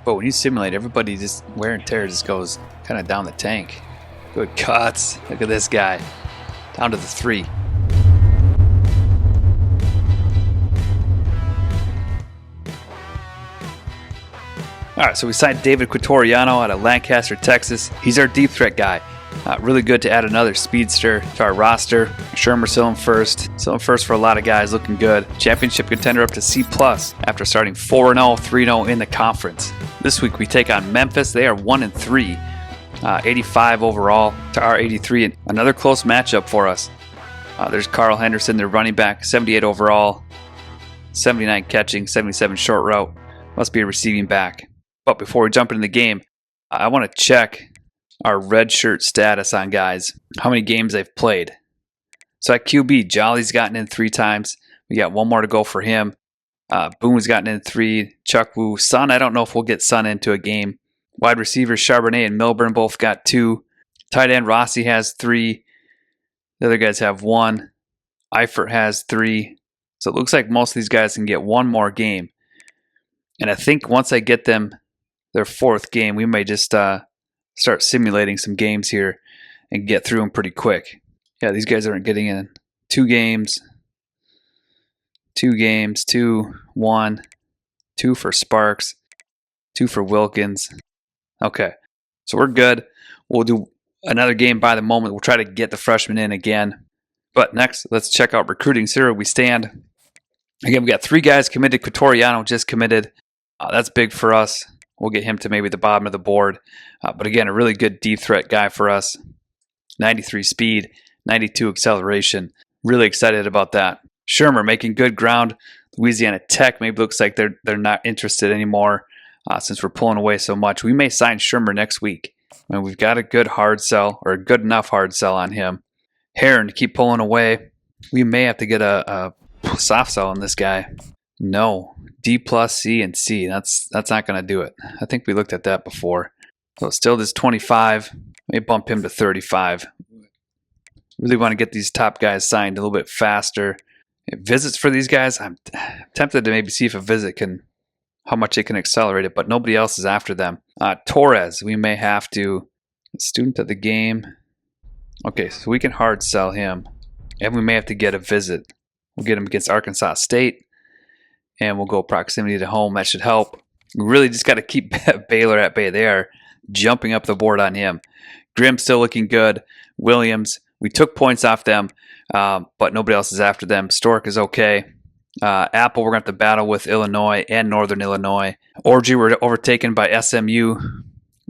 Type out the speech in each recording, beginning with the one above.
But when you simulate, everybody just wear and tear just goes kind of down the tank. Good cuts. Look at this guy. Down to the 3. All right, so we signed David Quatoriano out of Lancaster, Texas. He's our deep threat guy. Really good to add another speedster to our roster. Shermer still in first. Still in first for a lot of guys, looking good. Championship contender up to C+ after starting 4-0, 3-0 in the conference. This week we take on Memphis. They are 1-3. 85 overall to our 83. Another close matchup for us. There's Carl Henderson, their running back, 78 overall, 79 catching, 77 short route. Must be a receiving back. But before we jump into the game, I want to check our red shirt status on guys. How many games they've played. So at QB, Jolly's gotten in 3 times. We got 1 more to go for him. Boone's gotten in 3. Chuck Wu. Sun, I don't know if we'll get Sun into a game. Wide receivers, Charbonnet and Milburn both got 2. Tight end, Rossi has 3. The other guys have 1. Eifert has 3. So it looks like most of these guys can get 1 more game. And I think once I get them their 4th game, we may just start simulating some games here and get through them pretty quick. Yeah, these guys aren't getting in 2 games. 2 games, 2, 1, 2 for Sparks, 2 for Wilkins. Okay, so we're good. We'll do another game by the moment. We'll try to get the freshmen in again. But next, let's check out recruiting. See where we stand. Again, we got 3 guys committed. Quatoriano just committed. That's big for us. We'll get him to maybe the bottom of the board. But again, a really good deep threat guy for us. 93 speed, 92 acceleration. Really excited about that. Shermer making good ground. Louisiana Tech maybe looks like they're not interested anymore since we're pulling away so much. We may sign Shermer next week. I mean, we've got a good hard sell, or a good enough hard sell on him. Heron to keep pulling away. We may have to get a soft sell on this guy. No. D+, C, and C. That's not going to do it. I think we looked at that before. So still this 25. May bump him to 35. Really want to get these top guys signed a little bit faster. Visits for these guys, I'm tempted to maybe see if a visit can, how much it can accelerate it, but nobody else is after them. Torres, we may have to, student of the game. Okay, so we can hard sell him. And we may have to get a visit. We'll get him against Arkansas State. And we'll go proximity to home. That should help. We really just got to keep Baylor at bay. They are jumping up the board on him. Grimm still looking good. Williams, we took points off them, but nobody else is after them. Stork is okay. Apple, we're going to have to battle with Illinois and Northern Illinois. Orgy, we're overtaken by SMU.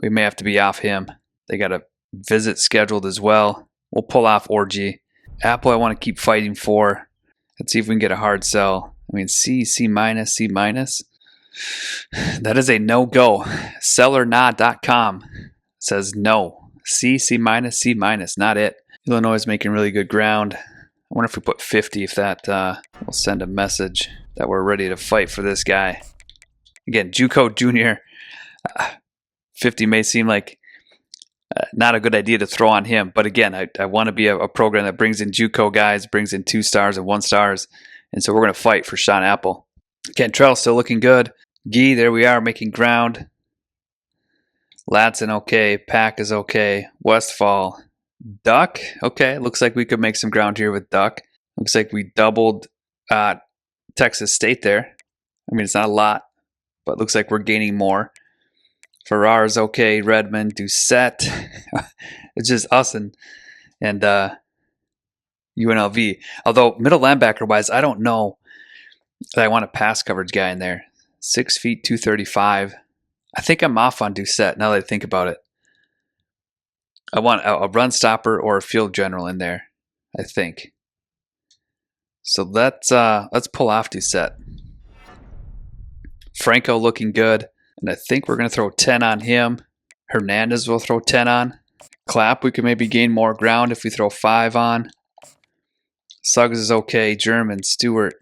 We may have to be off him. They got a visit scheduled as well. We'll pull off Orgy. Apple, I want to keep fighting for. Let's see if we can get a hard sell. I mean, C, C-, C-. That is a no-go. Sellerna.com says no. C, C-, C-, not it. Illinois is making really good ground. I wonder if we put 50, if that will send a message that we're ready to fight for this guy. Again, JUCO junior. 50 may seem like not a good idea to throw on him. But again, I want to be a program that brings in JUCO guys, brings in 2 stars and 1 stars. And so we're going to fight for Sean Apple. Cantrell still looking good. Gee, there we are, making ground. Latson, okay. Pack is okay. Westfall. Duck, okay. Looks like we could make some ground here with Duck. Looks like we doubled Texas State there. I mean, it's not a lot, but looks like we're gaining more. Farrar's okay. Redmond, Doucette. It's just us and UNLV. Although middle linebacker wise, I don't know that I want a pass coverage guy in there. 6 feet, 235. I think I'm off on Doucette now that I think about it. I want a run stopper or a field general in there, I think. So let's pull off Doucette. Franco looking good. And I think we're going to throw 10 on him. Hernandez will throw 10 on. Clapp, we could maybe gain more ground if we throw 5 on. Suggs is okay. German, Stewart,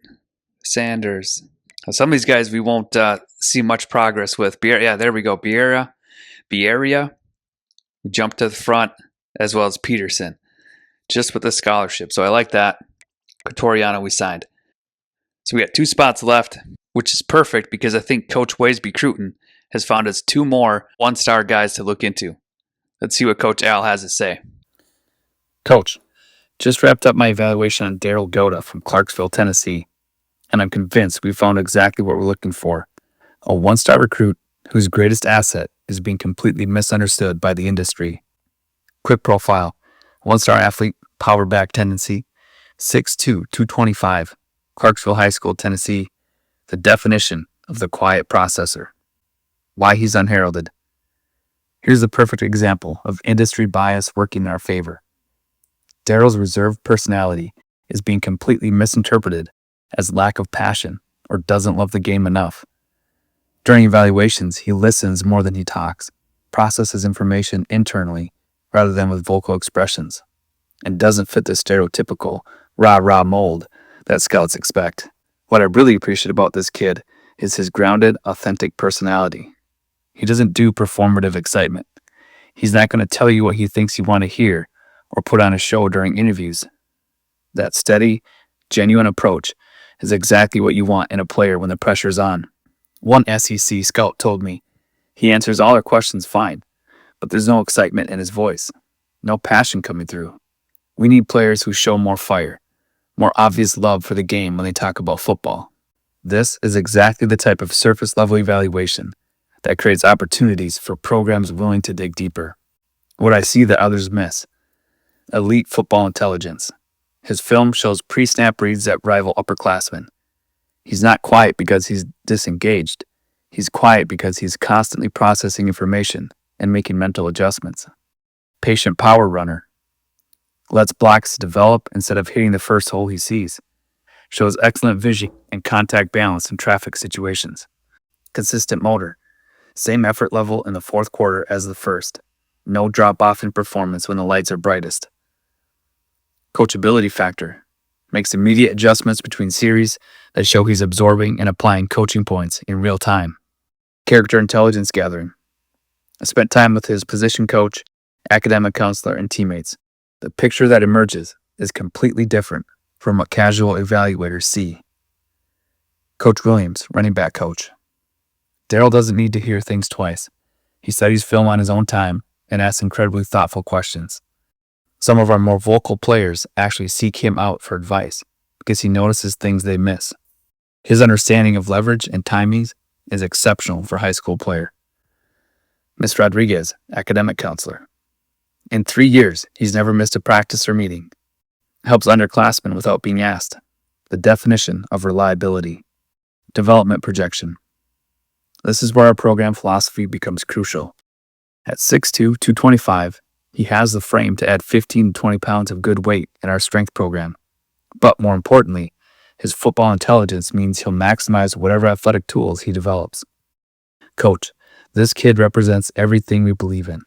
Sanders. Some of these guys we won't see much progress with. Yeah, there we go. Bieria. We jumped to the front, as well as Peterson. Just with the scholarship. So I like that. Quatoriano we signed. So we got 2 spots left. which is perfect because I think Coach Waysby Cruton has found us 2 more 1-star guys to look into. Let's see what Coach Al has to say. Coach, just wrapped up my evaluation on Daryl Goda from Clarksville, Tennessee, and I'm convinced we found exactly what we're looking for. A 1-star recruit whose greatest asset is being completely misunderstood by the industry. Quick profile: 1-star athlete, power back tendency, 6'2", 225, Clarksville High School, Tennessee. The definition of the quiet processor. Why he's unheralded. Here's a perfect example of industry bias working in our favor. Daryl's reserved personality is being completely misinterpreted as lack of passion or doesn't love the game enough. During evaluations, he listens more than he talks, processes information internally rather than with vocal expressions, and doesn't fit the stereotypical rah-rah mold that scouts expect. What I really appreciate about this kid is his grounded, authentic personality. He doesn't do performative excitement. He's not going to tell you what he thinks you want to hear or put on a show during interviews. That steady, genuine approach is exactly what you want in a player when the pressure's on. One SEC scout told me, he answers all our questions fine, but there's no excitement in his voice, no passion coming through. We need players who show more fire, more obvious love for the game when they talk about football. This is exactly the type of surface-level evaluation that creates opportunities for programs willing to dig deeper. What I see that others miss: elite football intelligence. His film shows pre-snap reads that rival upperclassmen. He's not quiet because he's disengaged. He's quiet because he's constantly processing information and making mental adjustments. Patient power runner. Lets blocks develop instead of hitting the first hole he sees. Shows excellent vision and contact balance in traffic situations. Consistent motor. Same effort level in the fourth quarter as the first. No drop-off in performance when the lights are brightest. Coachability factor. Makes immediate adjustments between series that show he's absorbing and applying coaching points in real time. Character intelligence gathering. I spent time with his position coach, academic counselor, and teammates. The picture that emerges is completely different from what casual evaluators see. Coach Williams, running back coach. Daryl doesn't need to hear things twice. He studies film on his own time and asks incredibly thoughtful questions. Some of our more vocal players actually seek him out for advice because he notices things they miss. His understanding of leverage and timings is exceptional for a high school player. Miss Rodriguez, academic counselor. In 3 years, he's never missed a practice or meeting. Helps underclassmen without being asked. The definition of reliability. Development projection. This is where our program philosophy becomes crucial. At 6'2", 225, he has the frame to add 15 to 20 pounds of good weight in our strength program. But more importantly, his football intelligence means he'll maximize whatever athletic tools he develops. Coach, this kid represents everything we believe in.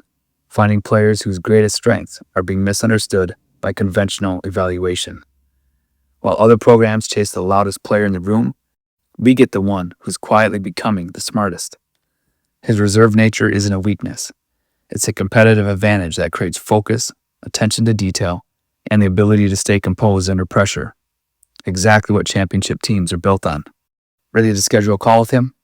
Finding players whose greatest strengths are being misunderstood by conventional evaluation. While other programs chase the loudest player in the room, we get the one who's quietly becoming the smartest. His reserved nature isn't a weakness. It's a competitive advantage that creates focus, attention to detail, and the ability to stay composed under pressure. Exactly what championship teams are built on. Ready to schedule a call with him?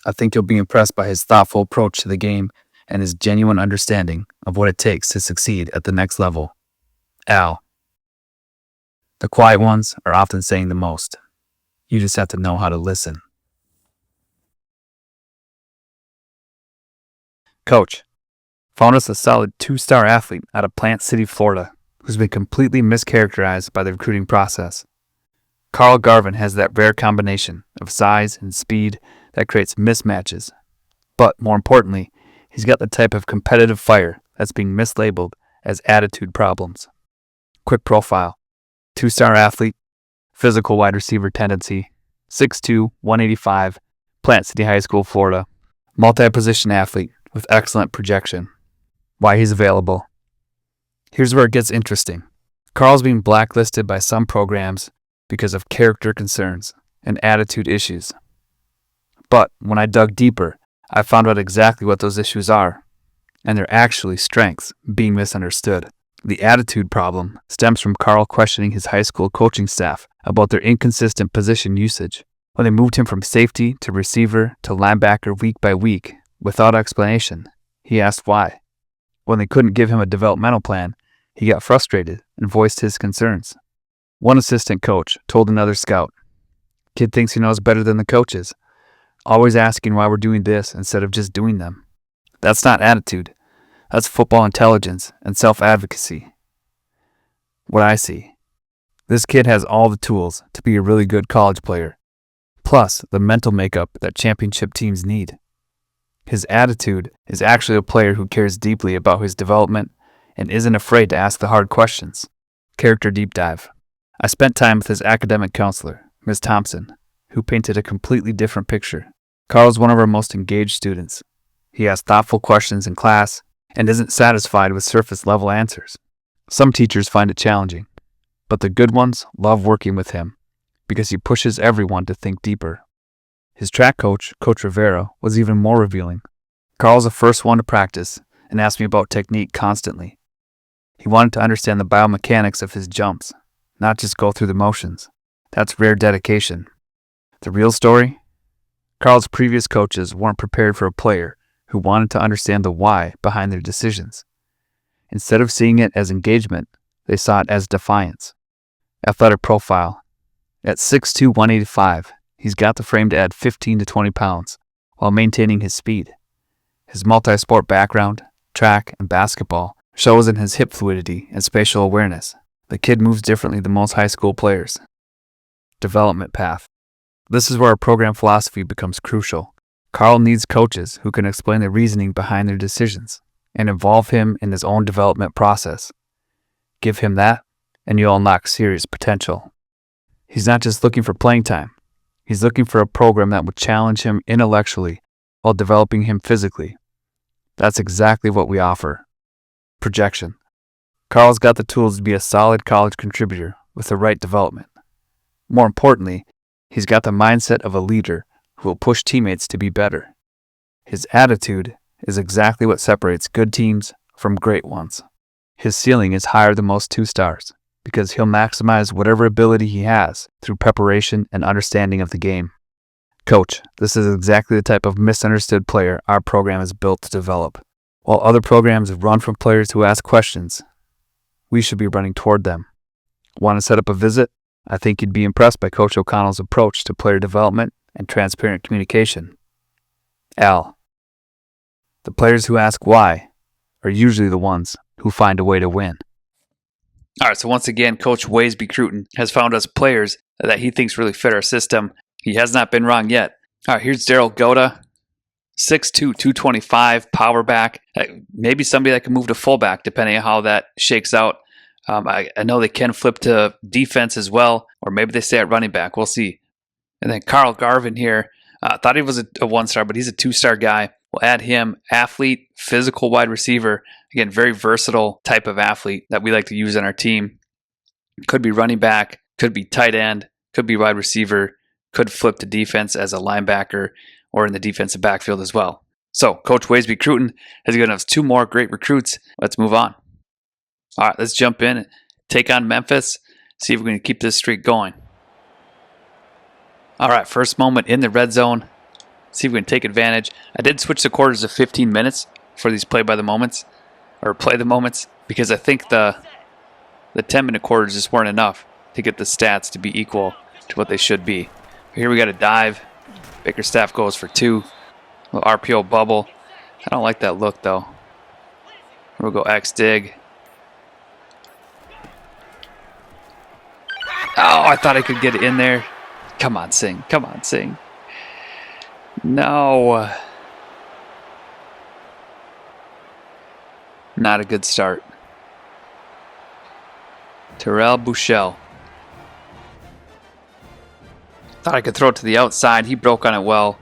I think you'll be impressed by his thoughtful approach to the game and his genuine understanding of what it takes to succeed at the next level. Al. The quiet ones are often saying the most. You just have to know how to listen. Coach, found us a solid 2-star athlete out of Plant City, Florida, who's been completely mischaracterized by the recruiting process. Carl Garvin has that rare combination of size and speed that creates mismatches. But more importantly, he's got the type of competitive fire that's being mislabeled as attitude problems. Quick profile: 2-star athlete, physical wide receiver tendency, 6'2", 185, Plant City High School, Florida. Multi-position athlete with excellent projection. Why he's available. Here's where it gets interesting. Carl's being blacklisted by some programs because of character concerns and attitude issues. But when I dug deeper, I found out exactly what those issues are, and they're actually strengths being misunderstood. The attitude problem stems from Carl questioning his high school coaching staff about their inconsistent position usage. When they moved him from safety to receiver to linebacker week by week, without explanation, he asked why. When they couldn't give him a developmental plan, he got frustrated and voiced his concerns. One assistant coach told another scout, "Kid thinks he knows better than the coaches, always asking why we're doing this instead of just doing them." That's not attitude. That's football intelligence and self-advocacy. What I see. This kid has all the tools to be a really good college player, plus the mental makeup that championship teams need. His attitude is actually a player who cares deeply about his development and isn't afraid to ask the hard questions. Character deep dive. I spent time with his academic counselor, Ms. Thompson, who painted a completely different picture. Carl's one of our most engaged students. He asks thoughtful questions in class and isn't satisfied with surface-level answers. Some teachers find it challenging, but the good ones love working with him because he pushes everyone to think deeper. His track coach, Coach Rivera, was even more revealing. Carl's the first one to practice and asked me about technique constantly. He wanted to understand the biomechanics of his jumps, not just go through the motions. That's rare dedication. The real story? Carl's previous coaches weren't prepared for a player who wanted to understand the why behind their decisions. Instead of seeing it as engagement, they saw it as defiance. Athletic profile. At 6'2", 185, he's got the frame to add 15 to 20 pounds while maintaining his speed. His multi-sport background, track, and basketball shows in his hip fluidity and spatial awareness. The kid moves differently than most high school players. Development path. This is where our program philosophy becomes crucial. Carl needs coaches who can explain the reasoning behind their decisions and involve him in his own development process. Give him that, and you'll unlock serious potential. He's not just looking for playing time. He's looking for a program that will challenge him intellectually while developing him physically. That's exactly what we offer. Projection. Carl's got the tools to be a solid college contributor with the right development. More importantly, he's got the mindset of a leader who will push teammates to be better. His attitude is exactly what separates good teams from great ones. His ceiling is higher than most 2-stars because he'll maximize whatever ability he has through preparation and understanding of the game. Coach, this is exactly the type of misunderstood player our program is built to develop. While other programs run from players who ask questions, we should be running toward them. Want to set up a visit? I think you'd be impressed by Coach O'Connell's approach to player development and transparent communication. Al. The players who ask why are usually the ones who find a way to win. All right, so once again, Coach Waysby Cruton has found us players that he thinks really fit our system. He has not been wrong yet. All right, here's Daryl Goda, 6'2", 225, power back. Maybe somebody that can move to fullback, depending on how that shakes out. I know they can flip to defense as well, or maybe they stay at running back. We'll see. And then Carl Garvin here. Thought he was a 1-star, but he's a 2-star guy. We'll add him. Athlete, physical wide receiver. Again, very versatile type of athlete that we like to use on our team. Could be running back, could be tight end, could be wide receiver, could flip to defense as a linebacker or in the defensive backfield as well. So Coach Waysby Cruton has given us 2 more great recruits. Let's move on. All right, let's jump in and take on Memphis, see if we can keep this streak going. All right, first moment in the red zone. See if we can take advantage. I did switch the quarters to 15 minutes for these play the moments, because I think the 10-minute quarters just weren't enough to get the stats to be equal to what they should be. Here we got a dive. Bickerstaff goes for 2. Little RPO bubble. I don't like that look though. We'll go X dig. Oh, I thought I could get it in there. Come on, Sing. Come on, Sing. No. Not a good start. Terrell Bushell. Thought I could throw it to the outside. He broke on it well.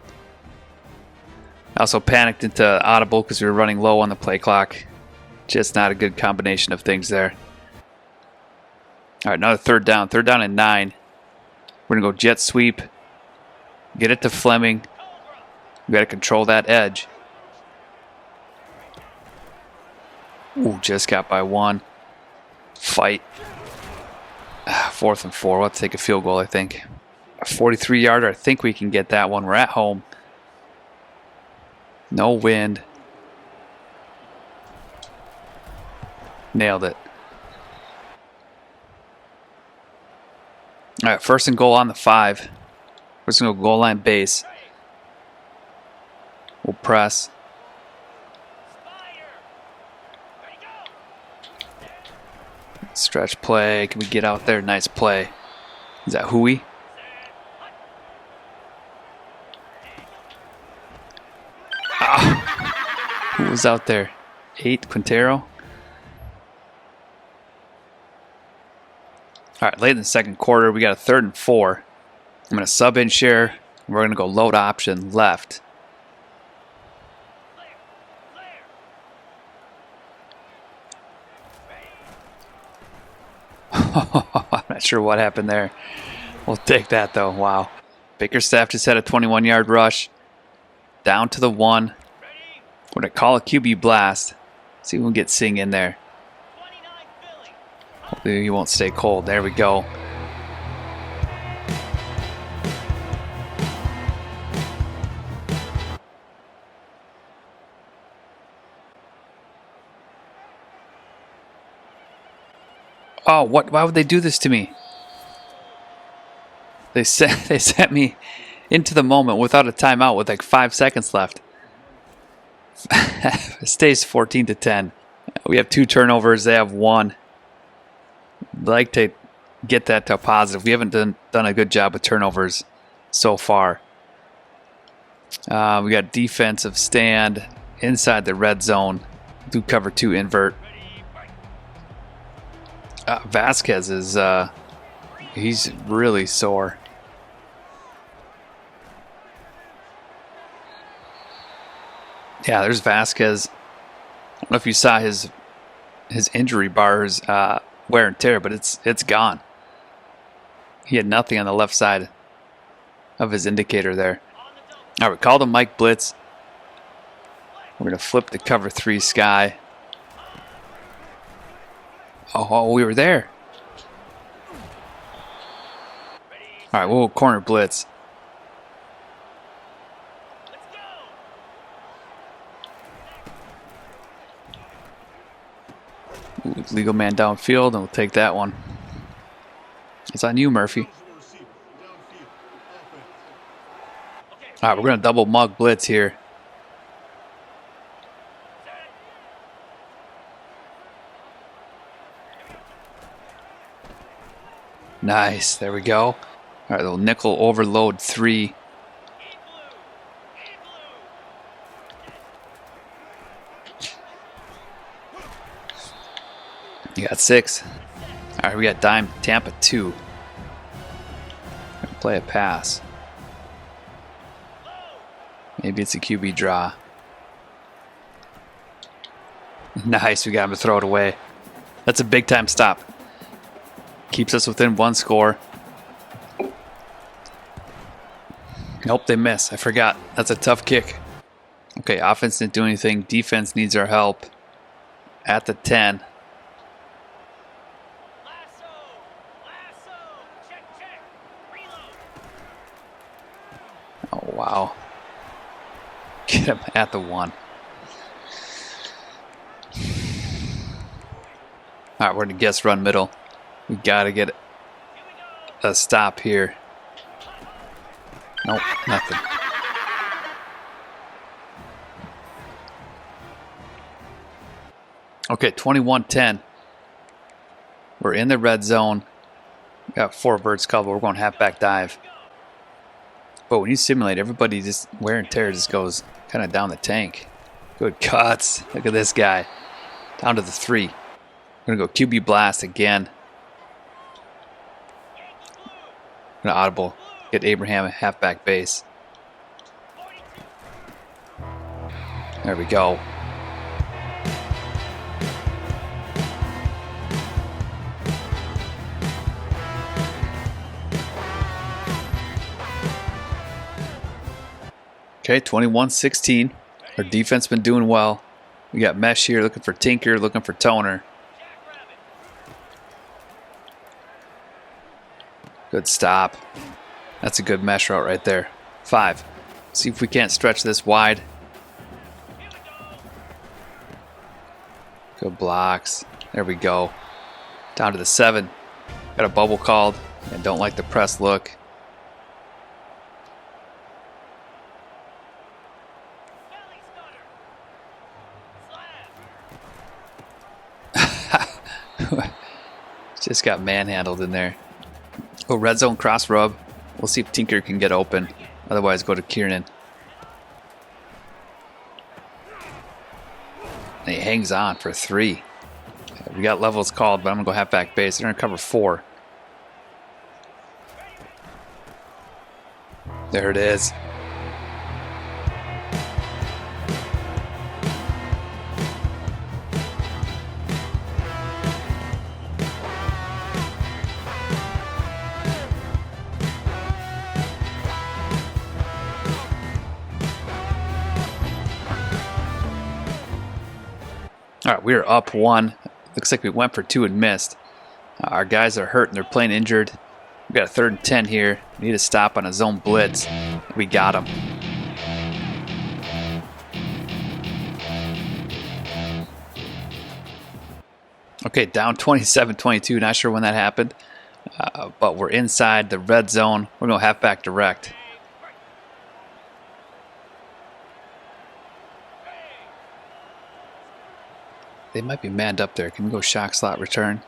I also panicked into audible because we were running low on the play clock. Just not a good combination of things there. All right, another third down. Third down and 9. We're going to go jet sweep. Get it to Fleming. We got to control that edge. Ooh, just got by 1. Fight. 4th and 4. We'll have to take a field goal, I think. A 43-yarder. I think we can get that one. We're at home. No wind. Nailed it. All right, 1st and goal on the 5. We're just going to go goal line base. We'll press. Stretch play. Can we get out there? Nice play. Is that Hui? Ah, who was out there? 8, Quintero. All right, late in the 2nd quarter, we got a 3rd and 4. I'm going to sub in share. We're going to go load option left. I'm not sure what happened there. We'll take that, though. Wow. Bickerstaff just had a 21-yard rush. Down to the 1. We're going to call a QB blast. See if we can get Singh in there. Hopefully he won't stay cold. There we go. Oh, what? Why would they do this to me? They sent me into the moment without a timeout with like 5 seconds left. It stays 14-10. We have 2 turnovers. They have 1. I'd like to get that to a positive. We haven't done a good job with turnovers so far. We got defensive stand inside the red zone. Do cover 2 invert. Vasquez is he's really sore. Yeah, there's Vasquez. I don't know if you saw his injury bars wear and tear, but it's gone. He had nothing on the left side of his indicator there. All right, we called him Mike Blitz. We're going to flip the cover 3 sky. Oh, we were there. All right, we'll corner blitz. Ooh, legal man downfield, and we'll take that one. It's on you, Murphy. All right, we're going to double mug blitz here. Nice, there we go. All right, little nickel overload 3. You got 6. All right, we got dime Tampa 2. Play a pass. Maybe it's a QB draw. Nice, we got him to throw it away. That's a big time stop. Keeps us within 1 score. Nope, they miss. I forgot. That's a tough kick. Okay, offense didn't do anything. Defense needs our help. At the 10. Oh, wow. Get him at the 1. All right, we're going to guess run middle. We got to get a stop here. Nope, nothing. Okay, 21-10. We're in the red zone. We got 4 birds covered. We're going halfback dive. But when you simulate, everybody just wear and tear just goes kind of down the tank. Good cuts. Look at this guy. Down to the 3. We're going to go QB blast again. Going to audible. Get Abraham a halfback base. There we go. Okay, 21-16. Our defense been doing well. We got Mesh here looking for Tinker, looking for Toner. Good stop. That's a good mesh route right there. 5. See if we can't stretch this wide. Good blocks. There we go. Down to the 7. Got a bubble called. And don't like the press look. Just got manhandled in there. Oh, red zone cross rub. We'll see if Tinker can get open. Otherwise, go to Kiernan. And he hangs on for 3. We got levels called, but I'm going to go halfback base. They're going to cover 4. There it is. All right, we are up 1. Looks like we went for 2 and missed. Our guys are hurt and they're playing injured. We got a 3rd and 10 here. We need to stop on a zone blitz. We got him. Okay, down 27-22. Not sure when that happened, but we're inside the red zone. We're going to halfback direct. They might be manned up there. Can we go shock slot return?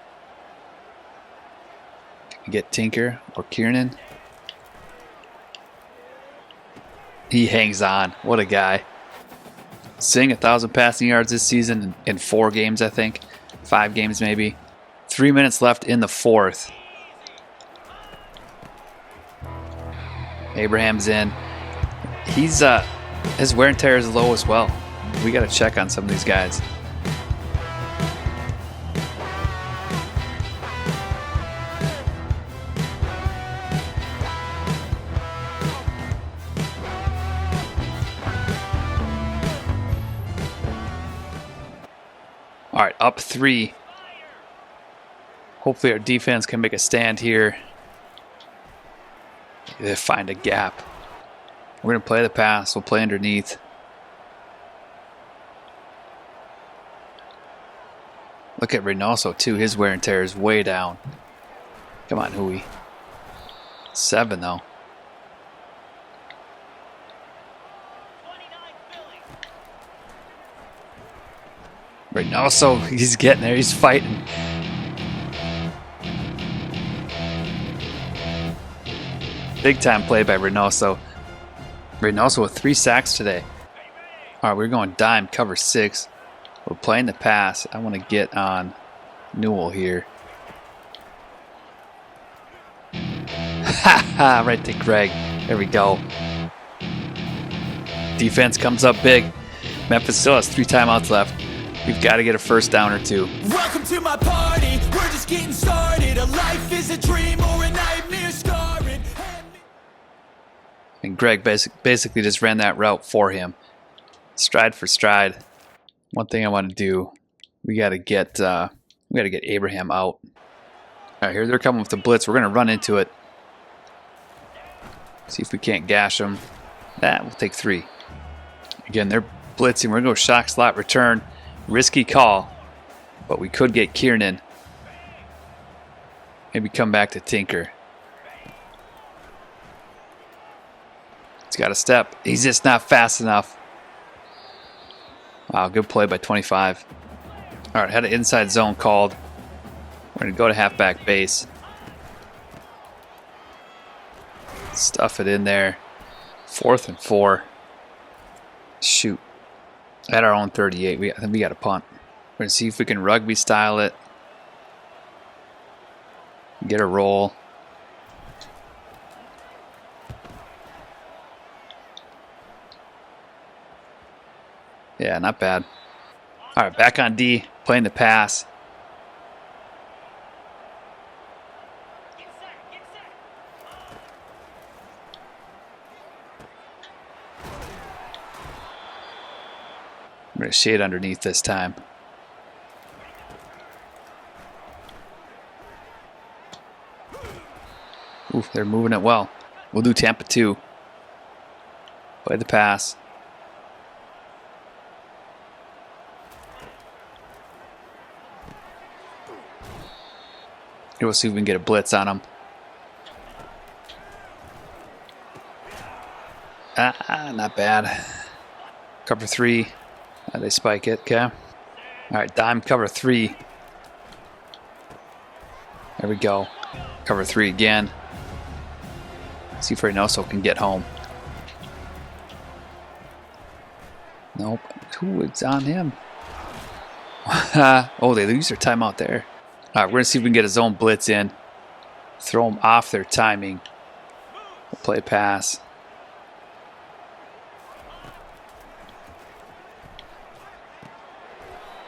Can we get Tinker or Kiernan? He hangs on. What a guy. Seeing 1,000 passing yards this season in 4 games, I think. 5 games maybe. 3 minutes left in the 4th. Abraham's in. He's his wear and tear is low as well. We got to check on some of these guys. All right, up 3. Hopefully our defense can make a stand here. They find a gap. We're going to play the pass. We'll play underneath. Look at Reynoso, too. His wear and tear is way down. Come on, Huey. 7, though. Reynoso, he's getting there. He's fighting. Big time play by Reynoso. Reynoso with 3 sacks today. All right, we're going dime, cover 6. We're playing the pass. I want to get on Newell here. Ha ha, right to Greg. There we go. Defense comes up big. Memphis still has 3 timeouts left. We've got to get a first down or 2. Welcome to my party. We're just getting started. A life is a dream or a nightmare scarring. And Greg basically just ran that route for him. Stride for stride. One thing I want to do, we got to get Abraham out. All right, here they're coming with the blitz. We're going to run into it. See if we can't gash them. That will take 3. Again, they're blitzing. We're going to go shock slot return. Risky call, but we could get Kiernan. Maybe come back to Tinker. He's got a step. He's just not fast enough. Wow, good play by 25. All right, had an inside zone called. We're going to go to halfback base. Stuff it in there. 4th and 4. Shoot. At our own 38, I think we got a punt. We're going to see if we can rugby style it. Get a roll. Yeah, not bad. All right, back on D, playing the pass. I'm going to shade underneath this time. Ooh, they're moving it well. We'll do Tampa 2. Play the pass. Here we'll see if we can get a blitz on them. Not bad. Cover 3. They spike it, okay. All right, dime cover 3. There we go. Cover 3 again. See if Reynoso can get home. Nope. Ooh, it's on him. Oh, they lose their timeout there. All right, we're going to see if we can get a zone blitz in. Throw them off their timing. We'll play pass.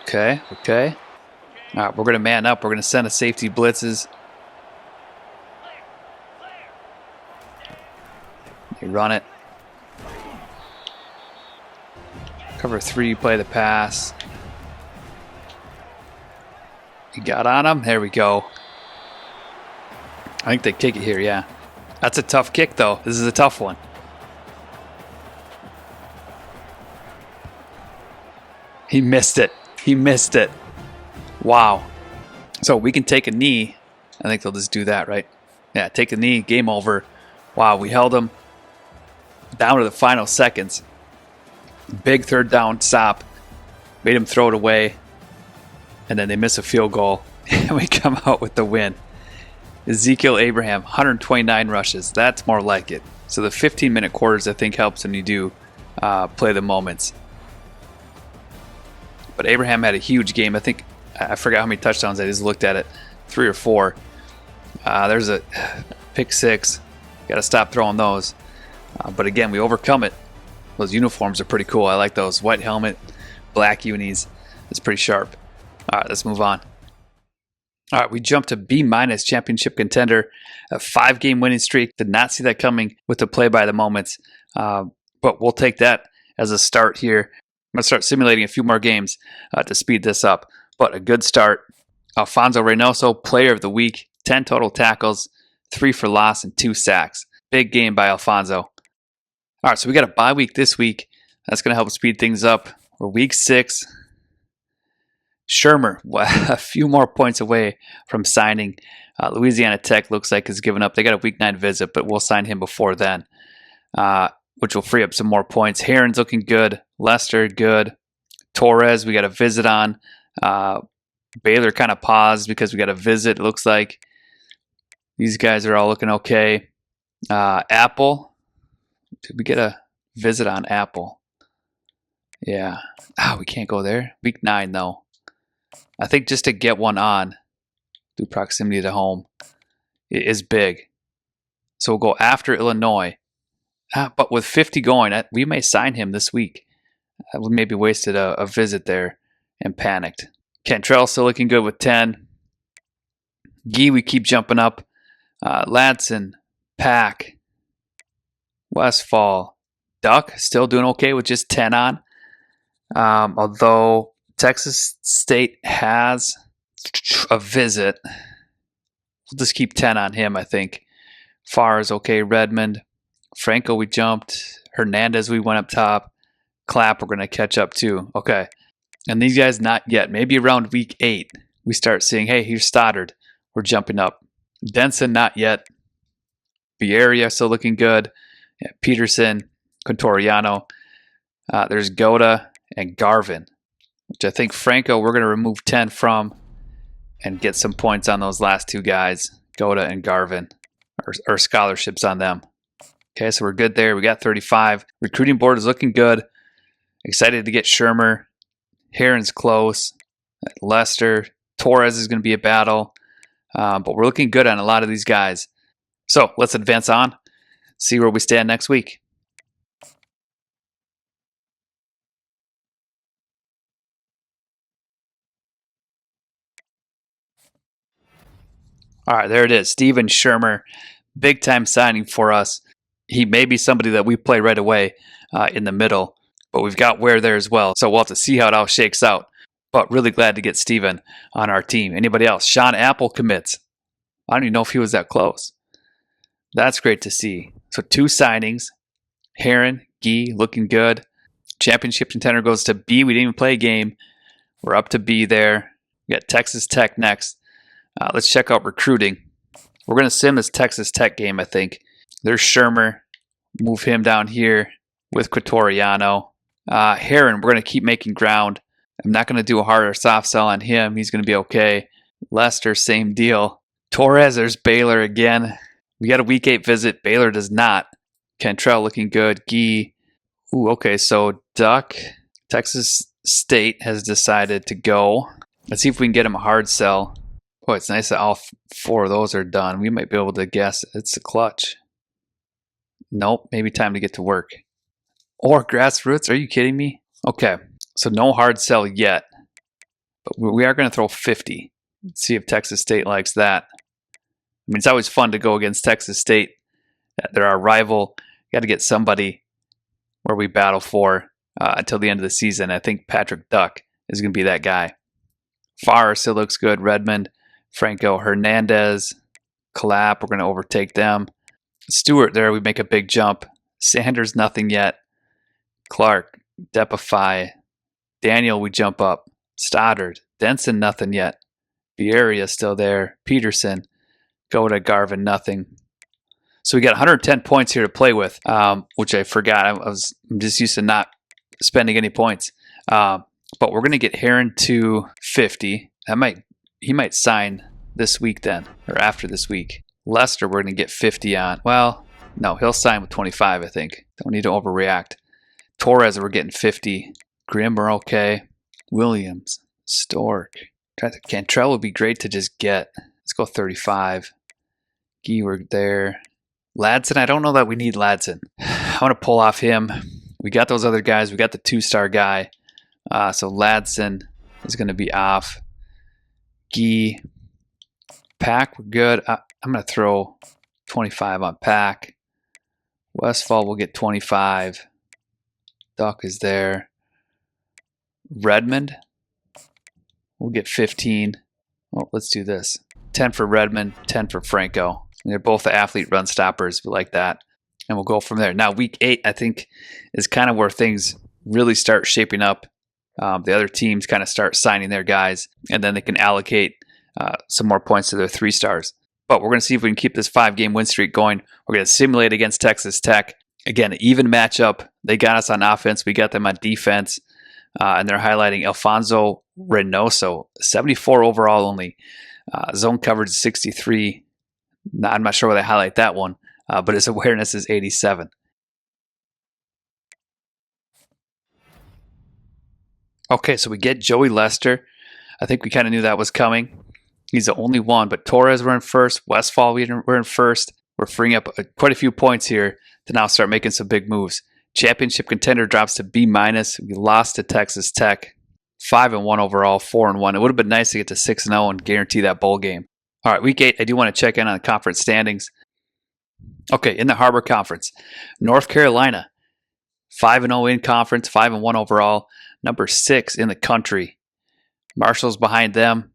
Okay. All right, we're going to man up. We're going to send a safety blitzes. They run it. Cover 3, play the pass. You got on him? There we go. I think they kick it here, yeah. That's a tough kick, though. This is a tough one. He missed it. Wow. So we can take a knee. I think they'll just do that, right? Yeah, take a knee, game over. Wow, we held them down to the final seconds. Big third down stop. Made him throw it away. And then they miss a field goal. And we come out with the win. Ezekiel Abraham, 129 rushes. That's more like it. So the 15-minute quarters, I think, helps when you do play the moments. But Abraham had a huge game. I forgot how many touchdowns. I just looked at it. 3 or 4. There's a pick 6. Got to stop throwing those. But again, we overcome it. Those uniforms are pretty cool. I like those. White helmet, black unis. It's pretty sharp. All right, let's move on. All right, we jumped to B- championship contender. A 5-game winning streak. Did not see that coming with the play by the moments. But we'll take that as a start here. I'm going to start simulating a few more games to speed this up. But a good start. Alfonso Reynoso, player of the week. 10 total tackles, 3 for loss, and 2 sacks. Big game by Alfonso. All right, so we got a bye week this week. That's going to help speed things up. We're week 6. Shermer, a few more points away from signing. Louisiana Tech looks like has given up. They got a week 9 visit, but we'll sign him before then, which will free up some more points. Heron's looking good. Lester, good. Torres, we got a visit on. Baylor kind of paused because we got a visit, it looks like. These guys are all looking okay. Apple, did we get a visit on Apple? Yeah. We can't go there. Week 9, though. I think just to get one on through proximity to home is big. So we'll go after Illinois. But with 50 going, we may sign him this week. We maybe wasted a visit there and panicked. Cantrell still looking good with 10. Gee, we keep jumping up. Ladson, Pack, Westfall, Duck still doing okay with just 10 on. Although Texas State has a visit. We'll just keep 10 on him, I think. Farr is okay. Redmond. Franco, we jumped. Hernandez, we went up top. Clapp, we're going to catch up too. Okay. And these guys, not yet. Maybe around week 8, we start seeing, hey, here's Stoddard. We're jumping up. Denson, not yet. Bieria, still looking good. Yeah, Peterson, Contoriano. There's Goda and Garvin, which I think Franco, we're going to remove 10 from and get some points on those last 2 guys, Goda and Garvin, or scholarships on them. Okay, so we're good there. We got 35. Recruiting board is looking good. Excited to get Shermer. Heron's close. Lester. Torres is going to be a battle. But we're looking good on a lot of these guys. So let's advance on. See where we stand next week. All right, there it is. Steven Shermer. Big time signing for us. He may be somebody that we play right away in the middle. But we've got Ware there as well. So we'll have to see how it all shakes out. But really glad to get Steven on our team. Anybody else? Sean Apple commits. I don't even know if he was that close. That's great to see. So 2 signings. Heron, Gee, looking good. Championship Contender goes to B. We didn't even play a game. We're up to B there. We got Texas Tech next. Let's check out recruiting. We're going to sim this Texas Tech game, I think. There's Shermer. Move him down here with Quatoriano. Heron, we're going to keep making ground. I'm not going to do a hard or soft sell on him. He's going to be okay. Lester, same deal. Torres, there's Baylor again. We got a week 8 visit. Baylor does not. Cantrell looking good. Gee. Ooh, okay, so Duck. Texas State has decided to go. Let's see if we can get him a hard sell. Boy, it's nice that all 4 of those are done. We might be able to guess it's a clutch. Nope, maybe time to get to work. Or grassroots, are you kidding me? Okay, so no hard sell yet. But we are going to throw 50. Let's see if Texas State likes that. I mean, it's always fun to go against Texas State. They're our rival. Got to get somebody where we battle for until the end of the season. I think Patrick Duck is going to be that guy. Farr still looks good. Redmond, Franco, Hernandez, Clapp. We're going to overtake them. Stewart there, we make a big jump. Sanders, nothing yet. Clark, Depify. Daniel, we jump up. Stoddard, Denson, nothing yet. Vieira still there. Peterson, go to Garvin, nothing. So we got 110 points here to play with, which I forgot. I'm just used to not spending any points. But we're going to get Heron to 50. He might sign this week then, or after this week. Lester, we're going to get 50 on. Well, no, he'll sign with 25, I think. Don't need to overreact. Torres, we're getting 50. Grimm, we're okay. Williams, Stork. Cantrell would be great to just get. Let's go 35. Gee, we're there. Ladson, I don't know that we need Ladson. I want to pull off him. We got those other guys. We got the 2-star guy. So Ladson is going to be off. Gee. Pack, we're good. I'm going to throw 25 on Pack. Westfall will get 25. Duck is there. Redmond, we'll get 15. Well, let's do this. 10 for Redmond, 10 for Franco. They're both the athlete run stoppers. We like that. And we'll go from there. Now, week 8, I think, is kind of where things really start shaping up. The other teams kind of start signing their guys, and then they can allocate some more points to their 3-stars. But we're going to see if we can keep this 5-game win streak going. We're going to simulate against Texas Tech. Again, even matchup. They got us on offense. We got them on defense. And they're highlighting Alfonso Reynoso, 74 overall only. Zone coverage 63. I'm not sure why they highlight that one, but his awareness is 87. Okay, so we get Joey Lester. I think we kind of knew that was coming. He's the only one, but Torres we're in first. Westfall we're in first. We're freeing up quite a few points here to now start making some big moves. Championship Contender drops to B-. We lost to Texas Tech. 5-1 overall, 4-1. It would have been nice to get to 6-0 and guarantee that bowl game. All right, week 8, I do want to check in on the conference standings. Okay, in the Harbor Conference, North Carolina, 5-0 in conference, 5-1 overall, number 6 in the country. Marshall's behind them.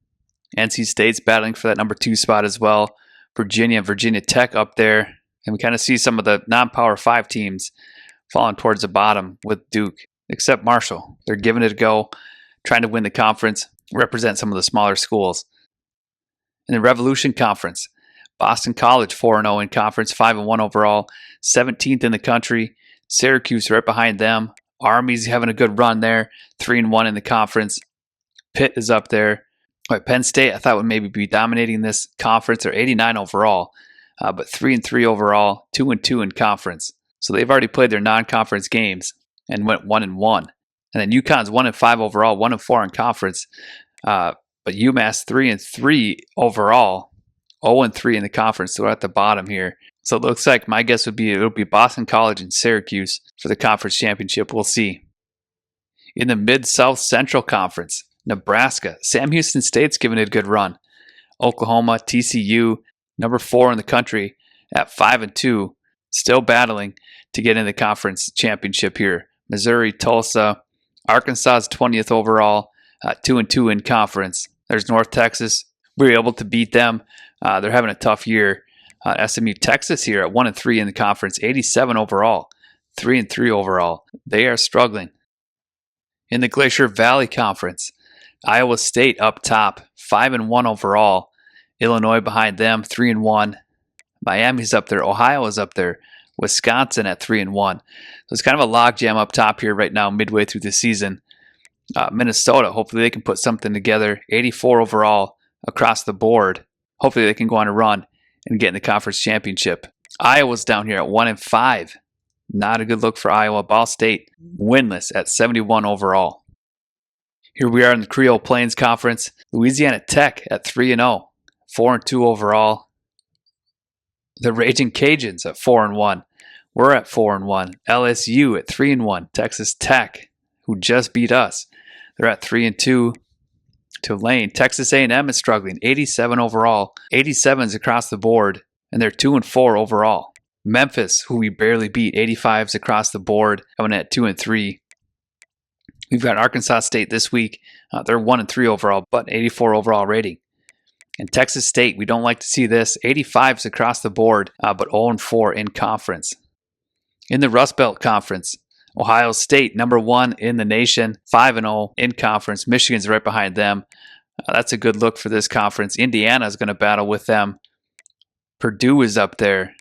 NC State's battling for that number 2 spot as well. Virginia Tech up there. And we kind of see some of the non-Power 5 teams falling towards the bottom with Duke, except Marshall. They're giving it a go, trying to win the conference, represent some of the smaller schools. In the Revolution Conference, Boston College 4-0 in conference, 5-1 overall, 17th in the country. Syracuse right behind them. Army's having a good run there, 3-1 in the conference. Pitt is up there. All right, Penn State, I thought would maybe be dominating this conference. They're 89 overall, but 3-3 overall, 2-2 in conference. So they've already played their non-conference games and went 1-1. And then UConn's 1-5 overall, 1-4 in conference. But UMass 3-3 overall, 0-3 in the conference. So we're at the bottom here. So it looks like my guess would be it'll be Boston College and Syracuse for the conference championship. We'll see. In the Mid-South Central Conference, Nebraska, Sam Houston State's giving it a good run. Oklahoma, TCU, number 4 in the country at 5-2, still battling to get in the conference championship here. Missouri, Tulsa, Arkansas's 20th overall, 2-2 in conference. There's North Texas. We were able to beat them. They're having a tough year. SMU Texas here at 1-3 in the conference, 87 overall, 3-3 overall. They are struggling. In the Glacier Valley Conference, Iowa State up top, 5-1 overall. Illinois behind them, 3-1. Miami's up there. Ohio is up there. Wisconsin at 3-1. So it's kind of a logjam up top here right now, midway through the season. Minnesota, hopefully they can put something together. 84 overall across the board. Hopefully they can go on a run and get in the conference championship. Iowa's down here at 1-5. Not a good look for Iowa. Ball State winless at 71 overall. Here we are in the Creole Plains Conference. Louisiana Tech at 3-0. 4-2 overall. The Raging Cajuns at 4-1. We're at 4-1. LSU at 3-1. Texas Tech, who just beat us, they're at 3-2. Tulane, Texas A&M is struggling. 87 overall. 87s across the board, and they're 2-4 overall. Memphis, who we barely beat, 85s across the board, coming at 2-3. We've got Arkansas State this week. They're 1-3 overall, but 84 overall rating. And Texas State, we don't like to see this. 85s across the board, but 0-4 in conference. In the Rust Belt Conference, Ohio State, number 1 in the nation, 5-0 in conference. Michigan's right behind them. That's a good look for this conference. Indiana is going to battle with them. Purdue is up there.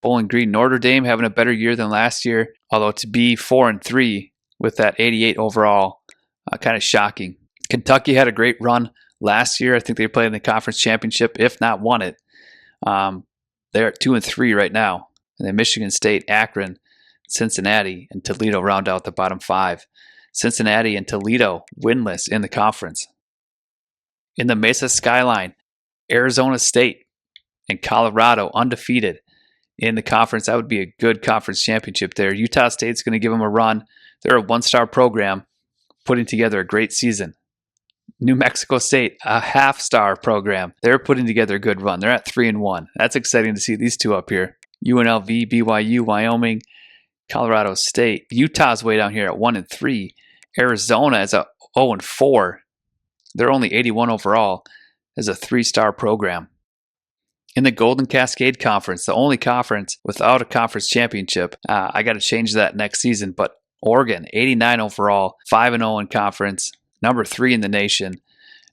Bowling Green, Notre Dame having a better year than last year, although to be 4-3 with that 88 overall, kind of shocking. Kentucky had a great run last year. I think they played in the conference championship, if not won it. They're at 2-3 right now. And then Michigan State, Akron, Cincinnati, and Toledo round out the bottom 5. Cincinnati and Toledo winless in the conference. In the Mesa Skyline, Arizona State and Colorado undefeated in the conference. That would be a good conference championship there. Utah State's going to give them a run. They're a 1-star program putting together a great season. New Mexico State, a half-star program. They're putting together a good run. They're at 3-1. That's exciting to see these two up here. UNLV, BYU, Wyoming, Colorado State. Utah's way down here at 1-3. Arizona is a 0-4. They're only 81 overall as a 3-star program. In the Golden Cascade Conference, the only conference without a conference championship, I got to change that next season, but Oregon, 89 overall, 5-0 in conference, number 3 in the nation.